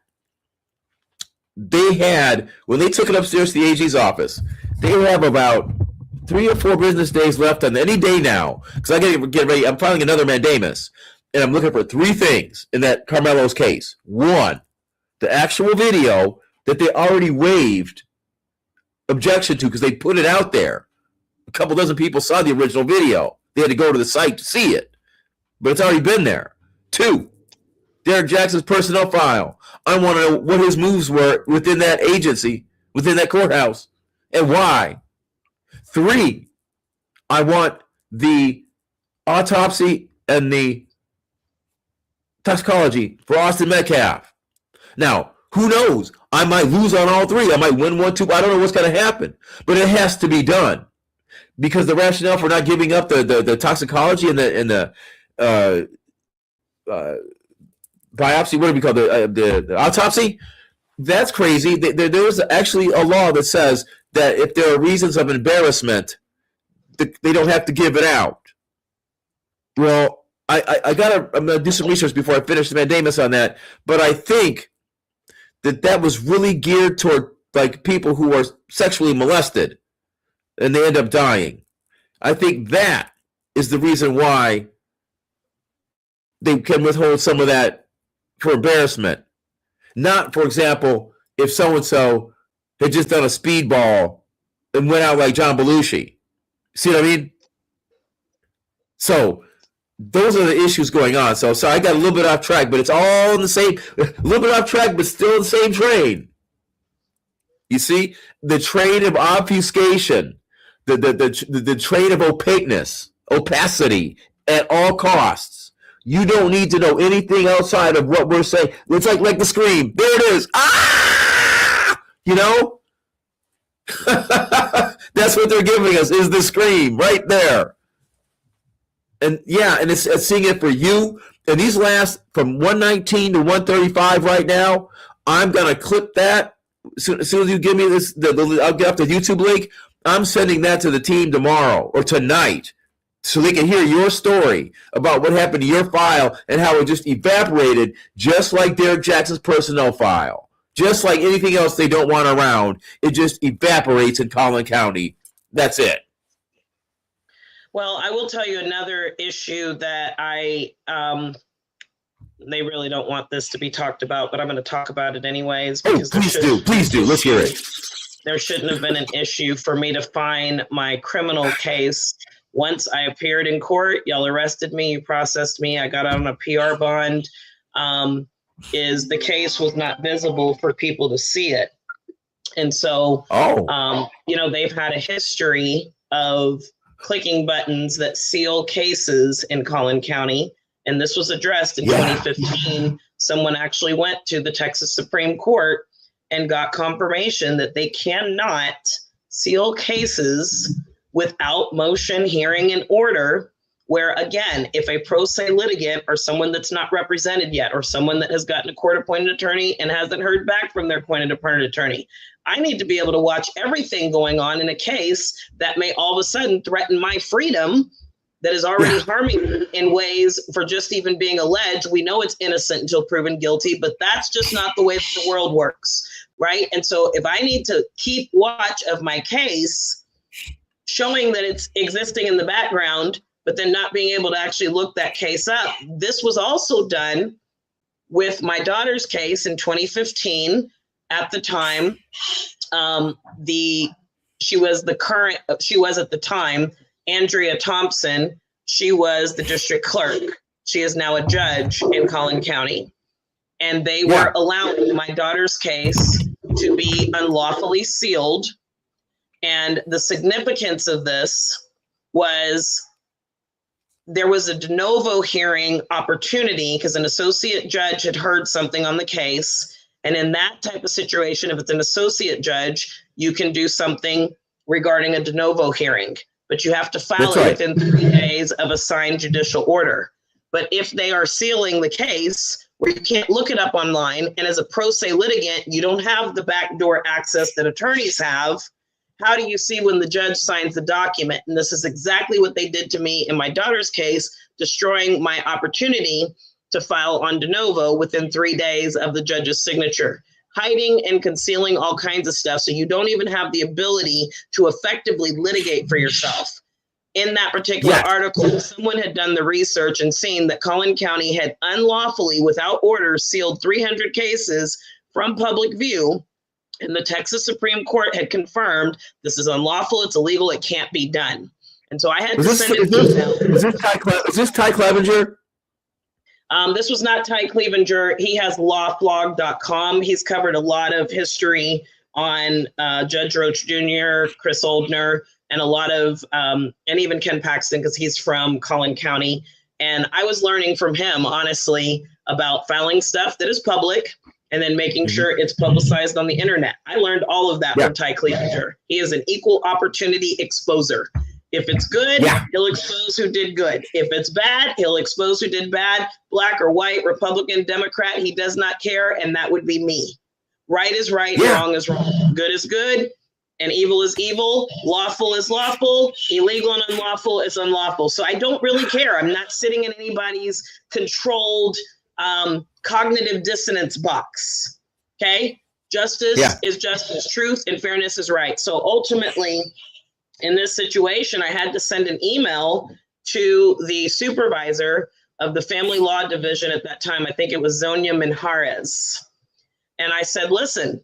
They had, when they took it upstairs to the AG's office, they have about 3 or 4 business days left on any day now, because I got to get ready. I'm filing another mandamus, and I'm looking for 3 things in that Carmelo's case. 1, the actual video that they already waived objection to because they put it out there. A couple dozen people saw the original video. They had to go to the site to see it, but it's already been there. 2, Derek Jackson's personnel file. I want to know what his moves were within that agency, within that courthouse, and why. 3, I want the autopsy and the toxicology for Austin Metcalf. Now, who knows? I might lose on all 3. I might win 1, 2. I don't know what's going to happen, but it has to be done because the rationale for not giving up the toxicology and the biopsy, what do we call the autopsy? That's crazy. There's actually a law that says that if there are reasons of embarrassment, they don't have to give it out. Well, I'm gonna do some research before I finish the mandamus on that, but I think that was really geared toward like people who are sexually molested and they end up dying. I think that is the reason why they can withhold some of that for embarrassment. Not, for example, if so-and-so had just done a speedball and went out like John Belushi. See what I mean? So those are the issues going on. So I got a little bit off track, but it's all in the same, a little bit off track, but still in the same train. You see? The train of obfuscation, the train of opacity at all costs. You don't need to know anything outside of what we're saying. It's like the scream. There it is. Ah! You know? That's what they're giving us, is the scream right there. And yeah, and it's seeing it for you. And these last from 119 to 135 right now. I'm gonna clip that as soon as you give me this. I'll get up the YouTube link. I'm sending that to the team tomorrow or tonight, so they can hear your story about what happened to your file and how it just evaporated, just like Derek Jackson's personnel file. Just like anything else they don't want around, it just evaporates in CollinCounty. That's it. Well, I will tell you another issue that I they really don't want this to be talked about, but I'm going to talk about it anyways. Oh, Because please do. Let's hear it. there shouldn't have been an issue for me to file my criminal case. Once I appeared in court, y'all arrested me, you processed me, I got out on a PR bond. Is the case was not visible for people to see it. And so, you know, they've had a history of clicking buttons that seal cases in Collin County. And this was addressed in 2015. Someone actually went to the Texas Supreme Court and got confirmation that they cannot seal cases without motion, hearing, and order, where again, if a pro se litigant or someone that's not represented yet, or someone that has gotten a court-appointed attorney and hasn't heard back from their appointed attorney, I need to be able to watch everything going on in a case that may all of a sudden threaten my freedom, that is already harming me in ways for just even being alleged. We know it's innocent until proven guilty, but that's just not the way that the world works, right? And so if I need to keep watch of my case, showing that it's existing in the background, but then not being able to actually look that case up. This was also done with my daughter's case in 2015. At the time, she was at the time, Andrea Thompson. She was the district clerk. She is now a judge in Collin County. And they were allowing my daughter's case to be unlawfully sealed. And the significance of this was there was a de novo hearing opportunity because an associate judge had heard something on the case. And in that type of situation, if it's an associate judge, you can do something regarding a de novo hearing, but you have to file it within 3 days of a signed judicial order. But if they are sealing the case where you can't look it up online, and as a pro se litigant, you don't have the backdoor access that attorneys have, how do you see when the judge signs the document? And this is exactly what they did to me in my daughter's case, destroying my opportunity to file on de novo within 3 days of the judge's signature, hiding and concealing all kinds of stuff. So you don't even have the ability to effectively litigate for yourself. In that particular article, someone had done the research and seen that Collin County had unlawfully, without order, sealed 300 cases from public view. And the Texas Supreme Court had confirmed this is unlawful, it's illegal, it can't be done. And so I had to send an email. Is this Ty Clevenger? This was not Ty Clevenger. He has lawblog.com. He's covered a lot of history on Judge Roach Jr., Chris Oldner, and a lot of, and even Ken Paxton, because he's from Collin County. And I was learning from him, honestly, about filing stuff that is public and then making sure it's publicized on the internet. I learned all of that from Ty Clevenger. He is an equal opportunity exposer. If it's good, he'll expose who did good. If it's bad, he'll expose who did bad. Black or white, Republican, Democrat, he does not care, and that would be me. Right is right, wrong is wrong. Good is good, and evil is evil. Lawful is lawful. Illegal and unlawful is unlawful. So I don't really care. I'm not sitting in anybody's controlled cognitive dissonance box, okay? Justice is justice. Truth and fairness is right. So ultimately, in this situation, I had to send an email to the supervisor of the family law division at that time. I think it was Zonia Minjarez. And I said, listen,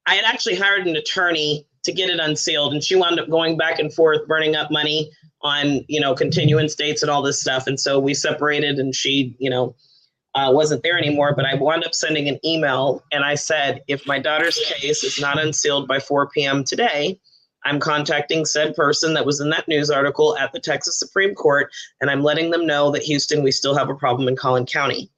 I had actually hired an attorney to get it unsealed, and she wound up going back and forth, burning up money on, continuance dates and all this stuff. And so we separated, and she, wasn't there anymore, but I wound up sending an email, and I said, if my daughter's case is not unsealed by 4 p.m. today, I'm contacting said person that was in that news article at the Texas Supreme Court, and I'm letting them know that Houston, we still have a problem in Collin County.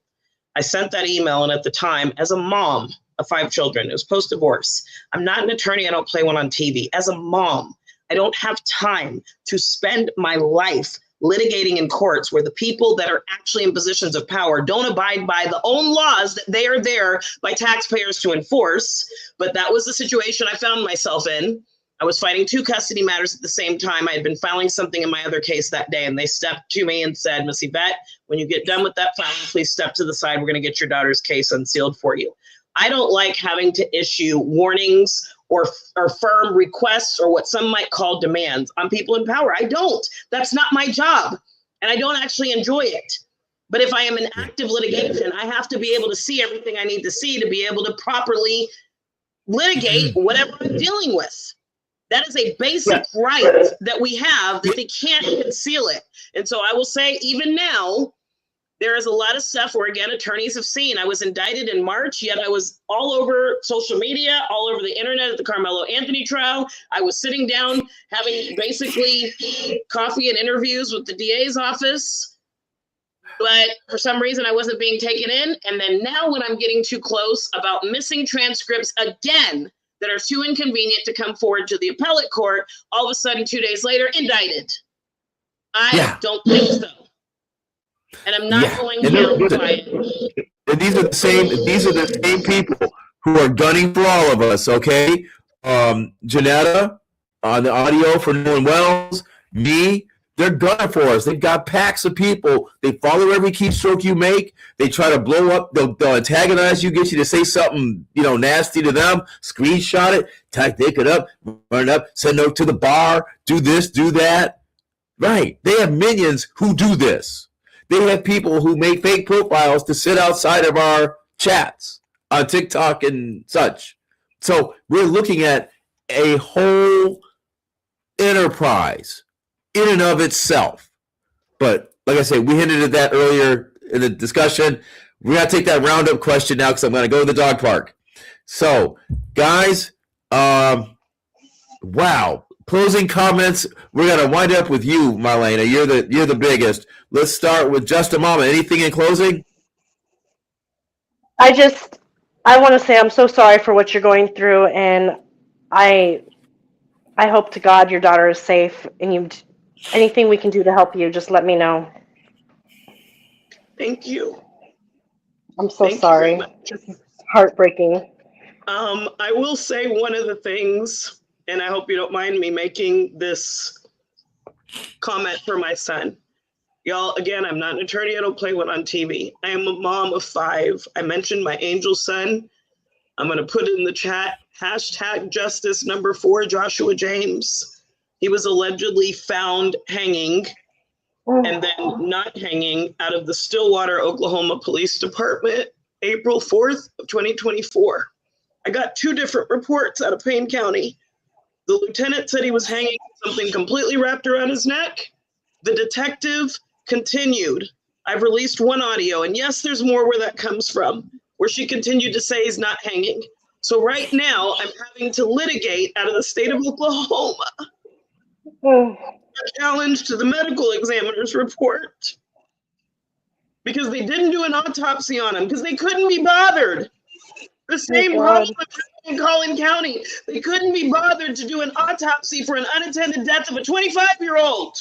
I sent that email, and at the time, as a mom of 5 children, it was post-divorce. I'm not an attorney, I don't play one on TV. As a mom, I don't have time to spend my life litigating in courts where the people that are actually in positions of power don't abide by the own laws that they are there by taxpayers to enforce. But that was the situation I found myself in. I was fighting 2 custody matters at the same time. I had been filing something in my other case that day, and they stepped to me and said, Miss Yvette, when you get done with that filing, please step to the side. We're going to get your daughter's case unsealed for you. I don't like having to issue warnings or firm requests or what some might call demands on people in power. I don't. That's not my job, and I don't actually enjoy it. But if I am in active litigation, I have to be able to see everything I need to see to be able to properly litigate whatever I'm dealing with. That is a basic right that we have, that they can't conceal it. And so I will say, even now, there is a lot of stuff where, again, attorneys have seen. I was indicted in March, yet I was all over social media, all over the internet at the Carmelo Anthony trial. I was sitting down having basically coffee and interviews with the DA's office. But for some reason, I wasn't being taken in. And then now when I'm getting too close about missing transcripts again that are too inconvenient to come forward to the appellate court, all of a sudden, 2 days later, indicted. I don't think so. And I'm not going down by it. And these are the same people who are gunning for all of us, okay? Janetta on the audio for Nolan Wells, me, they're gunning for us. They've got packs of people. They follow every keystroke you make. They try to blow up. They'll antagonize you, get you to say something, nasty to them, screenshot it, take it up, run it up, send it to the bar, do this, do that. Right. They have minions who do this. They have people who make fake profiles to sit outside of our chats on TikTok and such. So we're looking at a whole enterprise in and of itself. But like I said, we hinted at that earlier in the discussion. We're going to take that roundup question now because I'm going to go to the dog park. So, guys, wow. Closing comments. We're going to wind up with you, Marlana. You're the biggest. Let's start with Just a Mama. Anything in closing? I want to say I'm so sorry for what you're going through, and I hope to God your daughter is safe, and anything we can do to help you, just let me know. Thank you. I'm so sorry. It's heartbreaking. I will say one of the things, and I hope you don't mind me making this comment for my son. Y'all, again, I'm not an attorney. I don't play one on TV. I am a mom of 5. I mentioned my angel son. I'm going to put it in the chat. #justice number 4, Joshua James. He was allegedly found hanging and then not hanging out of the Stillwater, Oklahoma Police Department, April 4th of 2024. I got 2 different reports out of Payne County. The lieutenant said he was hanging with something completely wrapped around his neck. The detective continued. I've released one audio, and yes, there's more where that comes from, where she continued to say he's not hanging. So right now, I'm having to litigate out of the state of Oklahoma a challenge to the medical examiner's report because they didn't do an autopsy on him because they couldn't be bothered. The same problem in CollinCounty. They couldn't be bothered to do an autopsy for an unattended death of a 25-year-old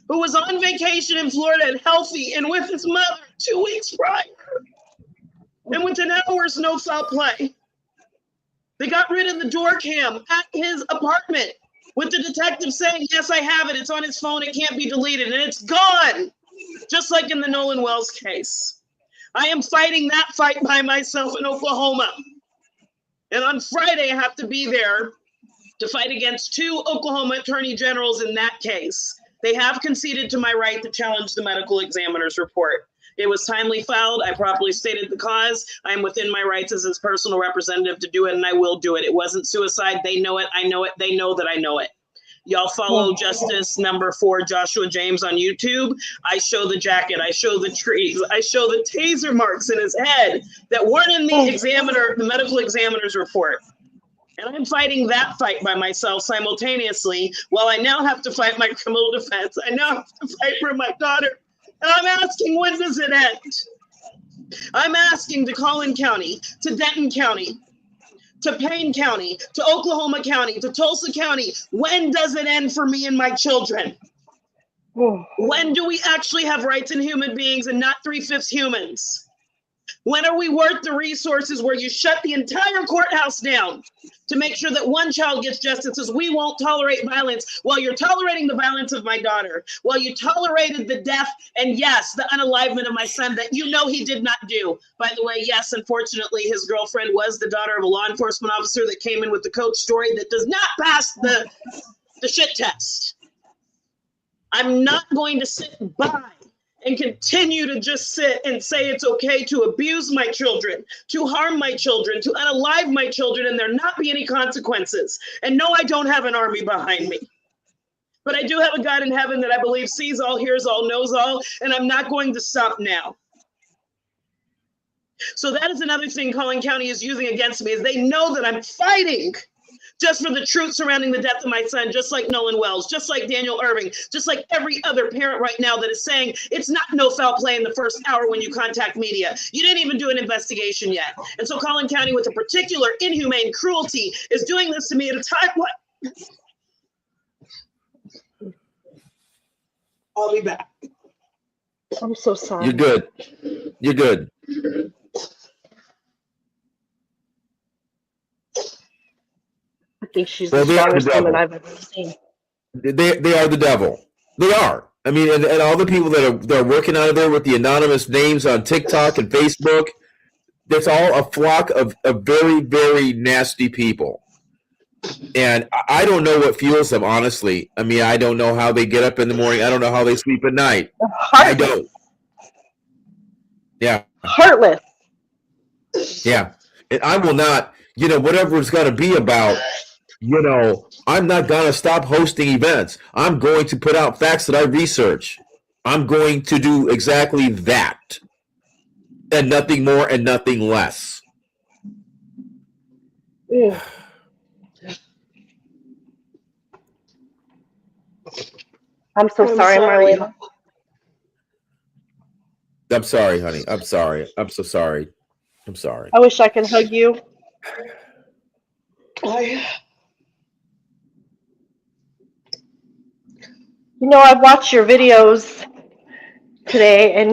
who was on vacation in Florida and healthy and with his mother 2 weeks prior. And within hours, no foul play. They got rid of the door cam at his apartment with the detective saying, yes, I have it. It's on his phone. It can't be deleted. And it's gone. Just like in the Nolan Wells case. I am fighting that fight by myself in Oklahoma. And on Friday, I have to be there to fight against 2 Oklahoma attorney generals in that case. They have conceded to my right to challenge the medical examiner's report. It was timely filed. I properly stated the cause. I am within my rights as his personal representative to do it, and I will do it. It wasn't suicide. They know it. I know it. They know that I know it. Y'all follow Justice number 4, Joshua James on YouTube. I show the jacket. I show the trees. I show the taser marks in his head that weren't in the medical examiner's report. And I'm fighting that fight by myself simultaneously while I now have to fight my criminal defense. I now have to fight for my daughter. And I'm asking, when does it end? I'm asking to CollinCounty, to Denton County, to Payne County, to Oklahoma County, to Tulsa County. When does it end for me and my children? When do we actually have rights in human beings and not 3/5 humans? When are we worth the resources where you shut the entire courthouse down to make sure that one child gets justice? Because we won't tolerate violence while you're tolerating the violence of my daughter, while you tolerated the death and, yes, the unalivement of my son that you know he did not do. By the way, yes, unfortunately, his girlfriend was the daughter of a law enforcement officer that came in with the coach story that does not pass the shit test. I'm not going to sit by and continue to just sit and say it's okay to abuse my children, to harm my children, to unalive my children, and there not be any consequences. And no, I don't have an army behind me. But I do have a God in heaven that I believe sees all, hears all, knows all, and I'm not going to stop now. So that is another thing Collin County is using against me, is they know that I'm fighting just for the truth surrounding the death of my son, just like Nolan Wells, just like Daniel Irving, just like every other parent right now that is saying it's not no foul play in the first hour when you contact media. You didn't even do an investigation yet. And so Collin County, with a particular inhumane cruelty, is doing this to me at a time when... I'll be back. I'm so sorry. You're good. You're good. I think she's Well, the they are the strongest woman devil. I've ever seen. They are the devil. They are. I mean, and all the people that are working out of there with the anonymous names on TikTok and Facebook, that's all a flock of very, very nasty people. And I don't know what fuels them, honestly. I mean, I don't know how they get up in the morning. I don't know how they sleep at night. I don't. Yeah. Heartless. Yeah. And I will not, whatever it's got to be about, I'm not going to stop hosting events. I'm going to put out facts that I research. I'm going to do exactly that. And nothing more and nothing less. Yeah. I'm sorry, Marlena. I'm sorry, honey. I'm sorry. I'm so sorry. I'm sorry. I wish I could hug you. I've watched your videos today, and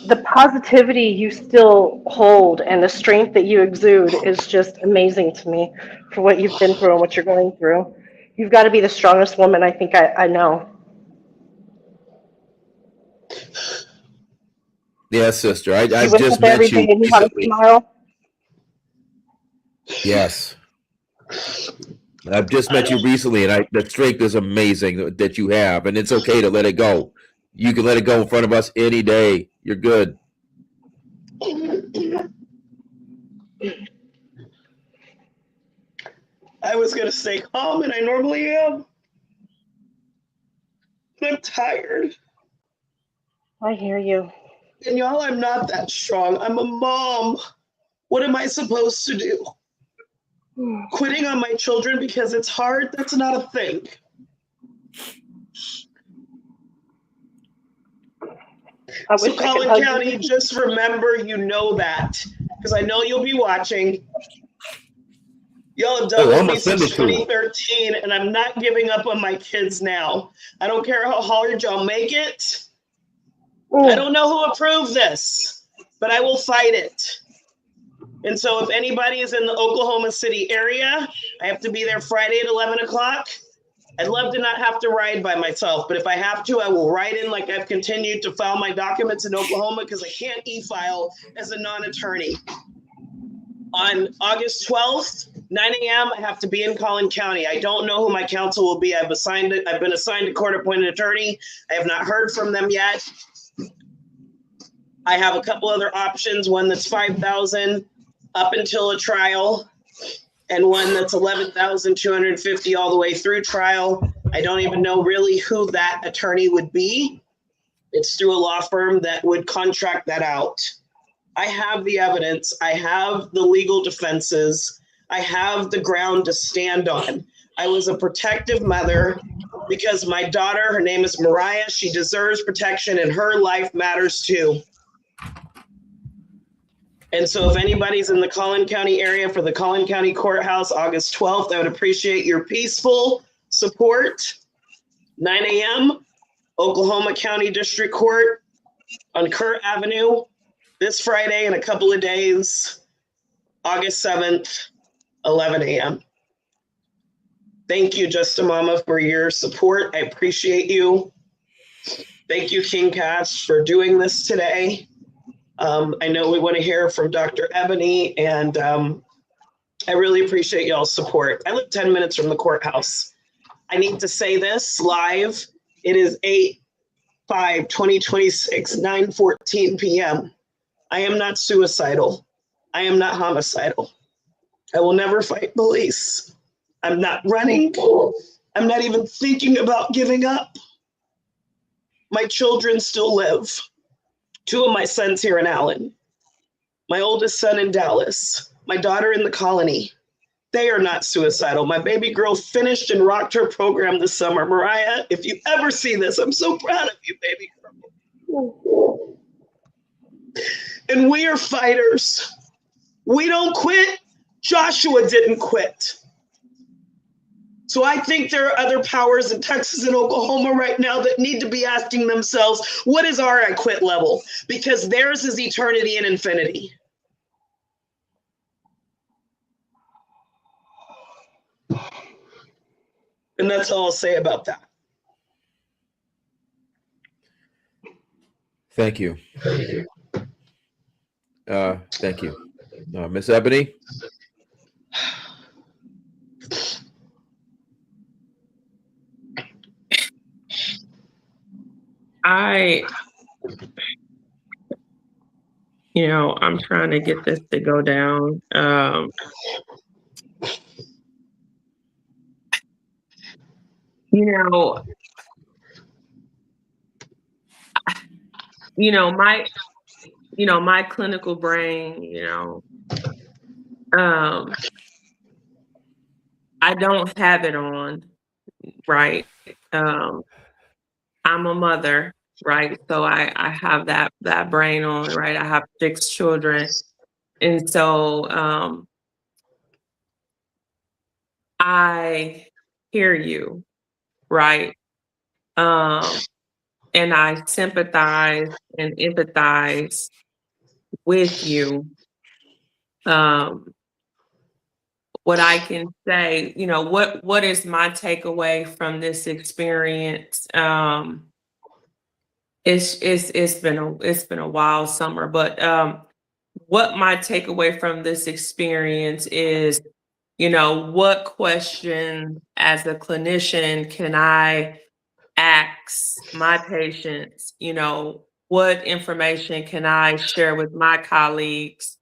the positivity you still hold and the strength that you exude is just amazing to me for what you've been through and what you're going through. You've got to be the strongest woman I think I know. Yeah, sister. I've wake just up met every you day and you have a recently. smile. Yes. I've just met you recently, and the strength is amazing that you have, and it's okay to let it go. You can let it go in front of us any day. You're good. I was going to stay calm, and I normally am. I'm tired. I hear you. And y'all, I'm not that strong. I'm a mom. What am I supposed to do? Quitting on my children because it's hard? That's not a thing. So Collin County, just remember you know that. Because I know you'll be watching. Y'all have done with me since 2013, and I'm not giving up on my kids now. I don't care how hard y'all make it. I don't know who approved this, but I will fight it. And so if anybody is in the Oklahoma City area, I have to be there Friday at 11 o'clock. I'd love to not have to ride by myself, but if I have to, I will ride in like I've continued to file my documents in Oklahoma because I can't e-file as a non-attorney. On August 12th, 9 a.m., I have to be in Collin County. I don't know who my counsel will be. I've been assigned a court-appointed attorney. I have not heard from them yet. I have a couple other options, one that's $5,000 up until a trial, and one that's $11,250 all the way through trial. I don't even know really who that attorney would be. It's through a law firm that would contract that out. I have the evidence. I have the legal defenses. I have the ground to stand on. I was a protective mother because my daughter, her name is Mariah, she deserves protection and her life matters too. And so if anybody's in the Collin County area for the Collin County Courthouse, August 12th, I would appreciate your peaceful support. 9 a.m., Oklahoma County District Court on Kerr Avenue this Friday in a couple of days, August 7th, 11 a.m. Thank you, Just a Mama, for your support. I appreciate you. Thank you, King Cash, for doing this today. I know we want to hear from Dr. Ebony, and I really appreciate y'all's support. I live 10 minutes from the courthouse. I need to say this live. It is 5/2026, 9:14 p.m. I am not suicidal. I am not homicidal. I will never fight police. I'm not running. I'm not even thinking about giving up. My children still live. 2 of my sons here in Allen. My oldest son in Dallas. My daughter in the colony. They are not suicidal. My baby girl finished and rocked her program this summer. Mariah, if you ever see this, I'm so proud of you, baby girl. And we are fighters. We don't quit. Joshua didn't quit. So I think there are other powers in Texas and Oklahoma right now that need to be asking themselves, what is our I quit level? Because theirs is eternity and infinity. And that's all I'll say about that. Thank you. Thank you. Miss Ebony? I'm trying to get this to go down. My clinical brain, I don't have it on, right? I'm a mother, right? So I have that brain on, right? I have 6 children. And so I hear you, right? And I sympathize and empathize with you. What I can say, what is my takeaway from this experience? It's been a wild summer, but what my takeaway from this experience is, what question as a clinician can I ask my patients? What information can I share with my colleagues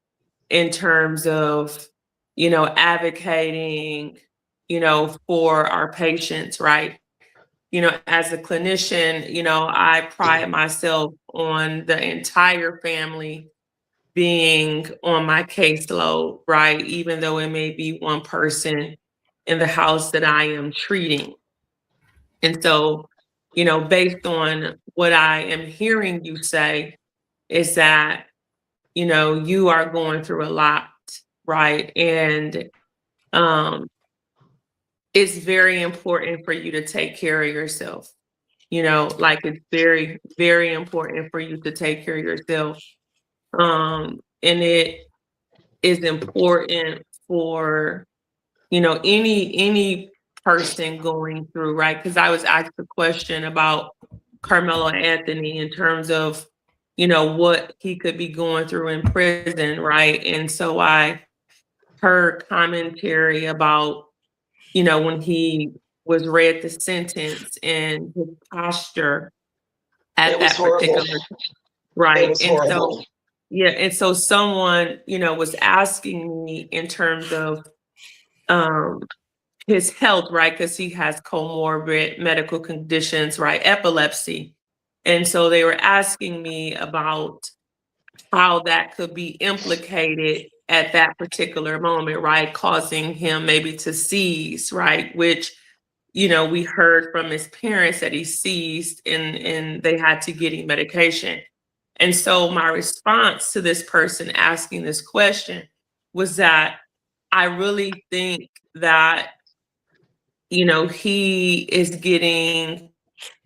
in terms of, advocating, for our patients, right? As a clinician, I pride myself on the entire family being on my caseload, right? Even though it may be one person in the house that I am treating. And so, based on what I am hearing you say is that, you are going through a lot, right? And it's very important for you to take care of yourself. It's very, very important for you to take care of yourself. And it is important for, any person going through, right? Because I was asked a question about Carmelo Anthony in terms of, what he could be going through in prison, right? And so I heard commentary about, when he was read the sentence and his posture at that particular time, right? And so, and so someone, was asking me in terms of his health, right? Because he has comorbid medical conditions, right? Epilepsy. And so they were asking me about how that could be implicated at that particular moment, right? Causing him maybe to seize, right? Which, we heard from his parents that he seized and they had to get him medication. And so my response to this person asking this question was that I really think that, he is getting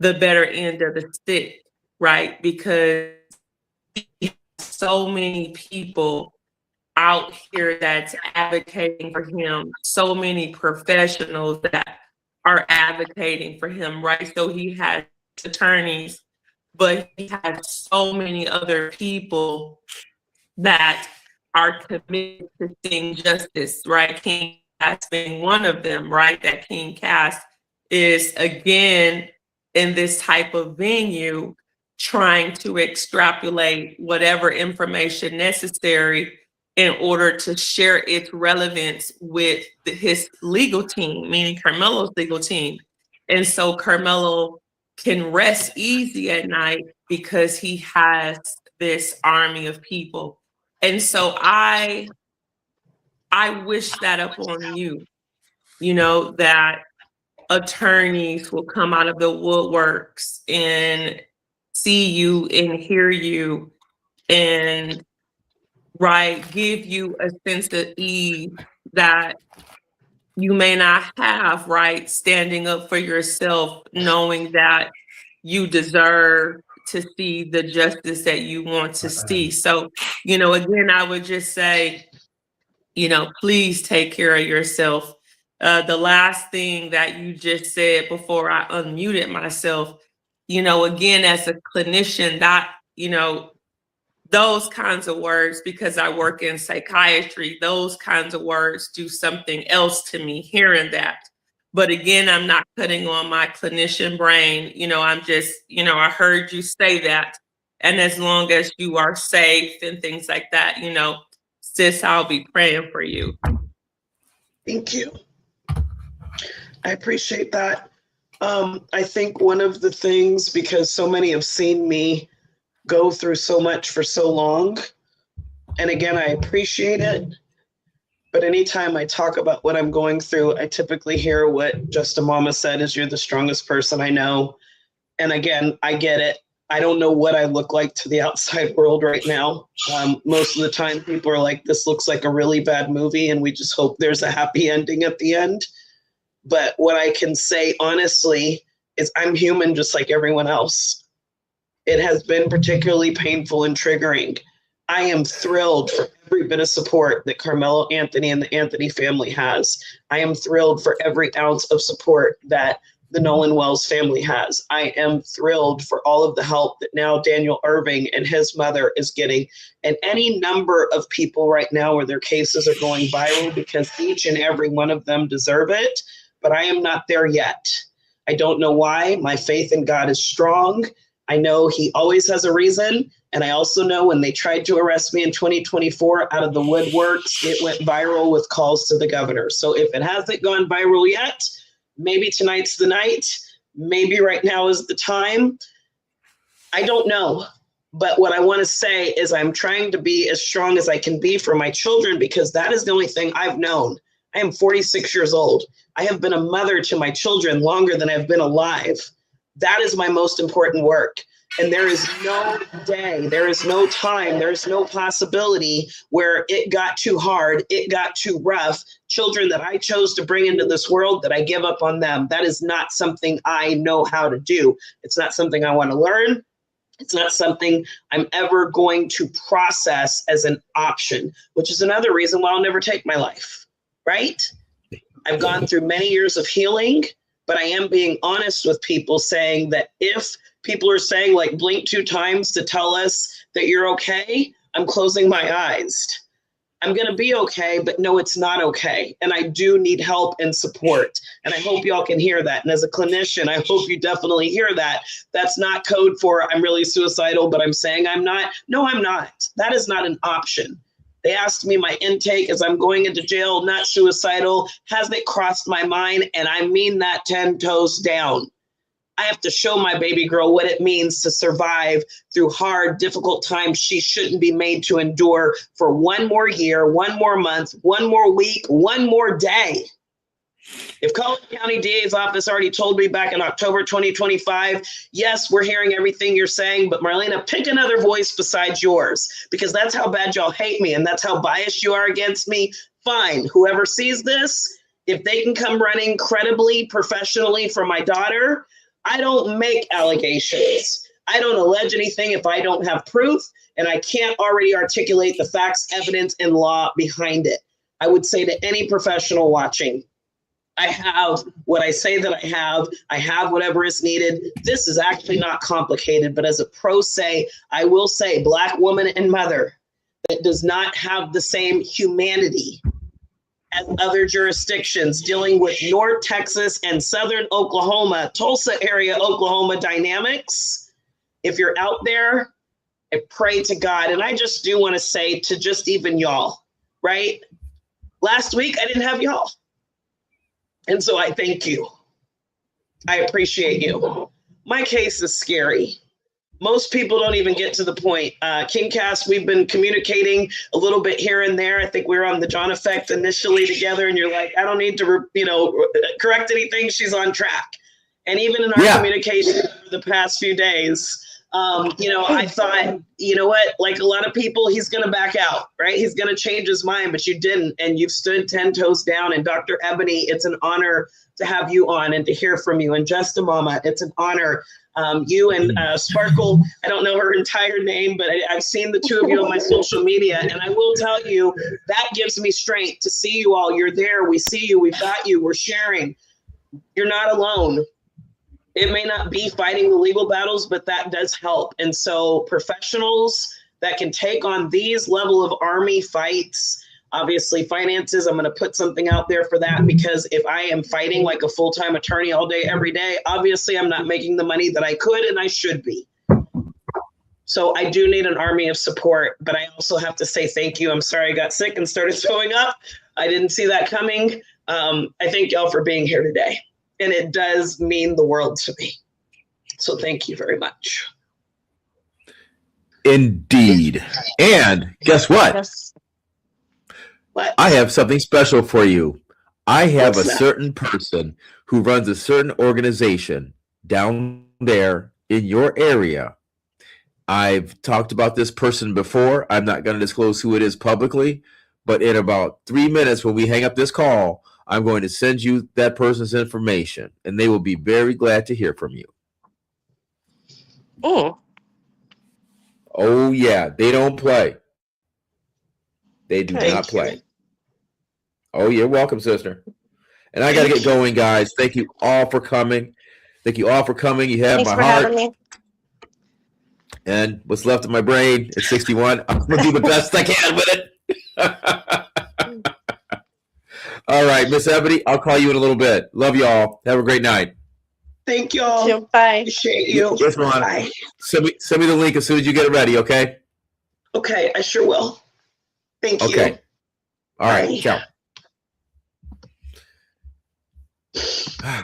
the better end of the stick, right? Because so many people out here that's advocating for him, so many professionals that are advocating for him, right? So he has attorneys, but he has so many other people that are committed to seeing justice, right? King Cass being one of them, right? That King Cass is, again, in this type of venue, trying to extrapolate whatever information necessary in order to share its relevance with his legal team, meaning Carmelo's legal team. And so Carmelo can rest easy at night because he has this army of people. And so I wish that upon you, you know, that attorneys will come out of the woodworks and see you and hear you and give you a sense of ease that you may not have, right? Standing up for yourself, knowing that you deserve to see the justice that you want to see. So, you know, again, I would just say, you know, please take care of yourself. The last thing that you just said before I unmuted myself, you know, again, as a clinician, that, you know, those kinds of words, because I work in psychiatry, those kinds of words do something else to me hearing that. But again, I'm not putting on my clinician brain. You know, I'm just, you know, I heard you say that. And as long as you are safe and things like that, you know, sis, I'll be praying for you. Thank you. I appreciate that. I think one of the things, because so many have seen me go through so much for so long, and again, I appreciate it, but anytime I talk about what I'm going through, I typically hear what Just a Mama said is, you're the strongest person I know. And again, I get it. I don't know what I look like to the outside world right now. Most of the time people are like, this looks like a really bad movie and we just hope there's a happy ending at the end. But what I can say honestly is I'm human just like everyone else. It has been particularly painful and triggering. I am thrilled for every bit of support that Carmelo Anthony and the Anthony family has. I am thrilled for every ounce of support that the Nolan Wells family has. I am thrilled for all of the help that now Daniel Irving and his mother is getting, and any number of people right now where their cases are going viral, because each and every one of them deserve it, but I am not there yet. I don't know why. My faith in God is strong. I know he always has a reason. And I also know when they tried to arrest me in 2024 out of the woodworks, it went viral with calls to the governor. So if it hasn't gone viral yet, maybe tonight's the night. Maybe right now is the time. I don't know. But what I want to say is I'm trying to be as strong as I can be for my children, because that is the only thing I've known. I am 46 years old. I have been a mother to my children longer than I've been alive. That is my most important work. And there is no day, there is no time, there is no possibility where it got too hard, it got too rough. Children that I chose to bring into this world, that I give up on them. That is not something I know how to do. It's not something I want to learn. It's not something I'm ever going to process as an option, which is another reason why I'll never take my life, right? I've gone through many years of healing, but I am being honest with people, saying that if people are saying, like, blink 2 times to tell us that you're okay, I'm closing my eyes. I'm going to be okay, but no, it's not okay. And I do need help and support. And I hope y'all can hear that. And as a clinician, I hope you definitely hear that. That's not code for I'm really suicidal, but I'm saying I'm not. No, I'm not. That is not an option. They asked me my intake as I'm going into jail, not suicidal. Has it crossed my mind? And I mean that 10 toes down. I have to show my baby girl what it means to survive through hard, difficult times she shouldn't be made to endure for 1 more year, 1 more month, 1 more week, 1 more day. If CollinCounty DA's office already told me back in October 2025, yes, we're hearing everything you're saying, but Marlana, pick another voice besides yours, because that's how bad y'all hate me and that's how biased you are against me. Fine, whoever sees this, if they can come running credibly, professionally for my daughter. I don't make allegations. I don't allege anything if I don't have proof, and I can't already articulate the facts, evidence, and law behind it. I would say to any professional watching, I have what I say that I have whatever is needed. This is actually not complicated, but as a pro se, I will say Black woman and mother that does not have the same humanity as other jurisdictions dealing with North Texas and Southern Oklahoma, Tulsa area, Oklahoma dynamics. if you're out there, I pray to God. And I just do want to say to just even y'all, right? Last week, I didn't have y'all. And so I thank you. I appreciate you. My case is scary. Most people don't even get to the point. King Cass, we've been communicating a little bit here and there. I think we were on the John Effect initially together, and you're like, I don't need to, correct anything. She's on track. And even in our communication over the past few days, I thought, you know what, like a lot of people, he's going to back out, right? He's going to change his mind, but you didn't. And you've stood 10 toes down. And Dr. Ebony, it's an honor to have you on and to hear from you. And Just a Mama, it's an honor. You and Sparkle, I don't know her entire name, but I've seen the two of you on my social media. And I will tell you, that gives me strength to see you all. You're there. We see you. We've got you. We're sharing. You're not alone. It may not be fighting the legal battles, but that does help. And so professionals that can take on these level of army fights, obviously finances, I'm going to put something out there for that, because if I am fighting like a full-time attorney all day, every day, obviously I'm not making the money that I could and I should be. So I do need an army of support, but I also have to say thank you. I'm sorry I got sick and started throwing up. I didn't see that coming. I thank y'all for being here today. And it does mean the world to me. So thank you very much. Indeed. And guess what? What? I have something special for you. I have What's a that? certain person who runs a certain organization down there in your area. I've talked about this person before. I'm not going to disclose who it is publicly, but in about 3 minutes when we hang up this call, I'm going to send you that person's information, and they will be very glad to hear from you. Oh. Oh, yeah. They don't play. They do Thank not you. play. Oh, you're welcome, sister. And I got to get going, guys. Thank you all for coming. Thank you all for coming. You have Thanks my for heart. having me. And what's left of my brain at 61, I'm going to do the best I can with it. All right, Miss Ebony, I'll call you in a little bit. Love y'all. Have a great night. Thank y'all. Bye. Appreciate you. Yes, Marlana. Bye. Send me the link as soon as you get it ready, okay? Okay, I sure will. Thank you. Okay. All right, Bye. ciao.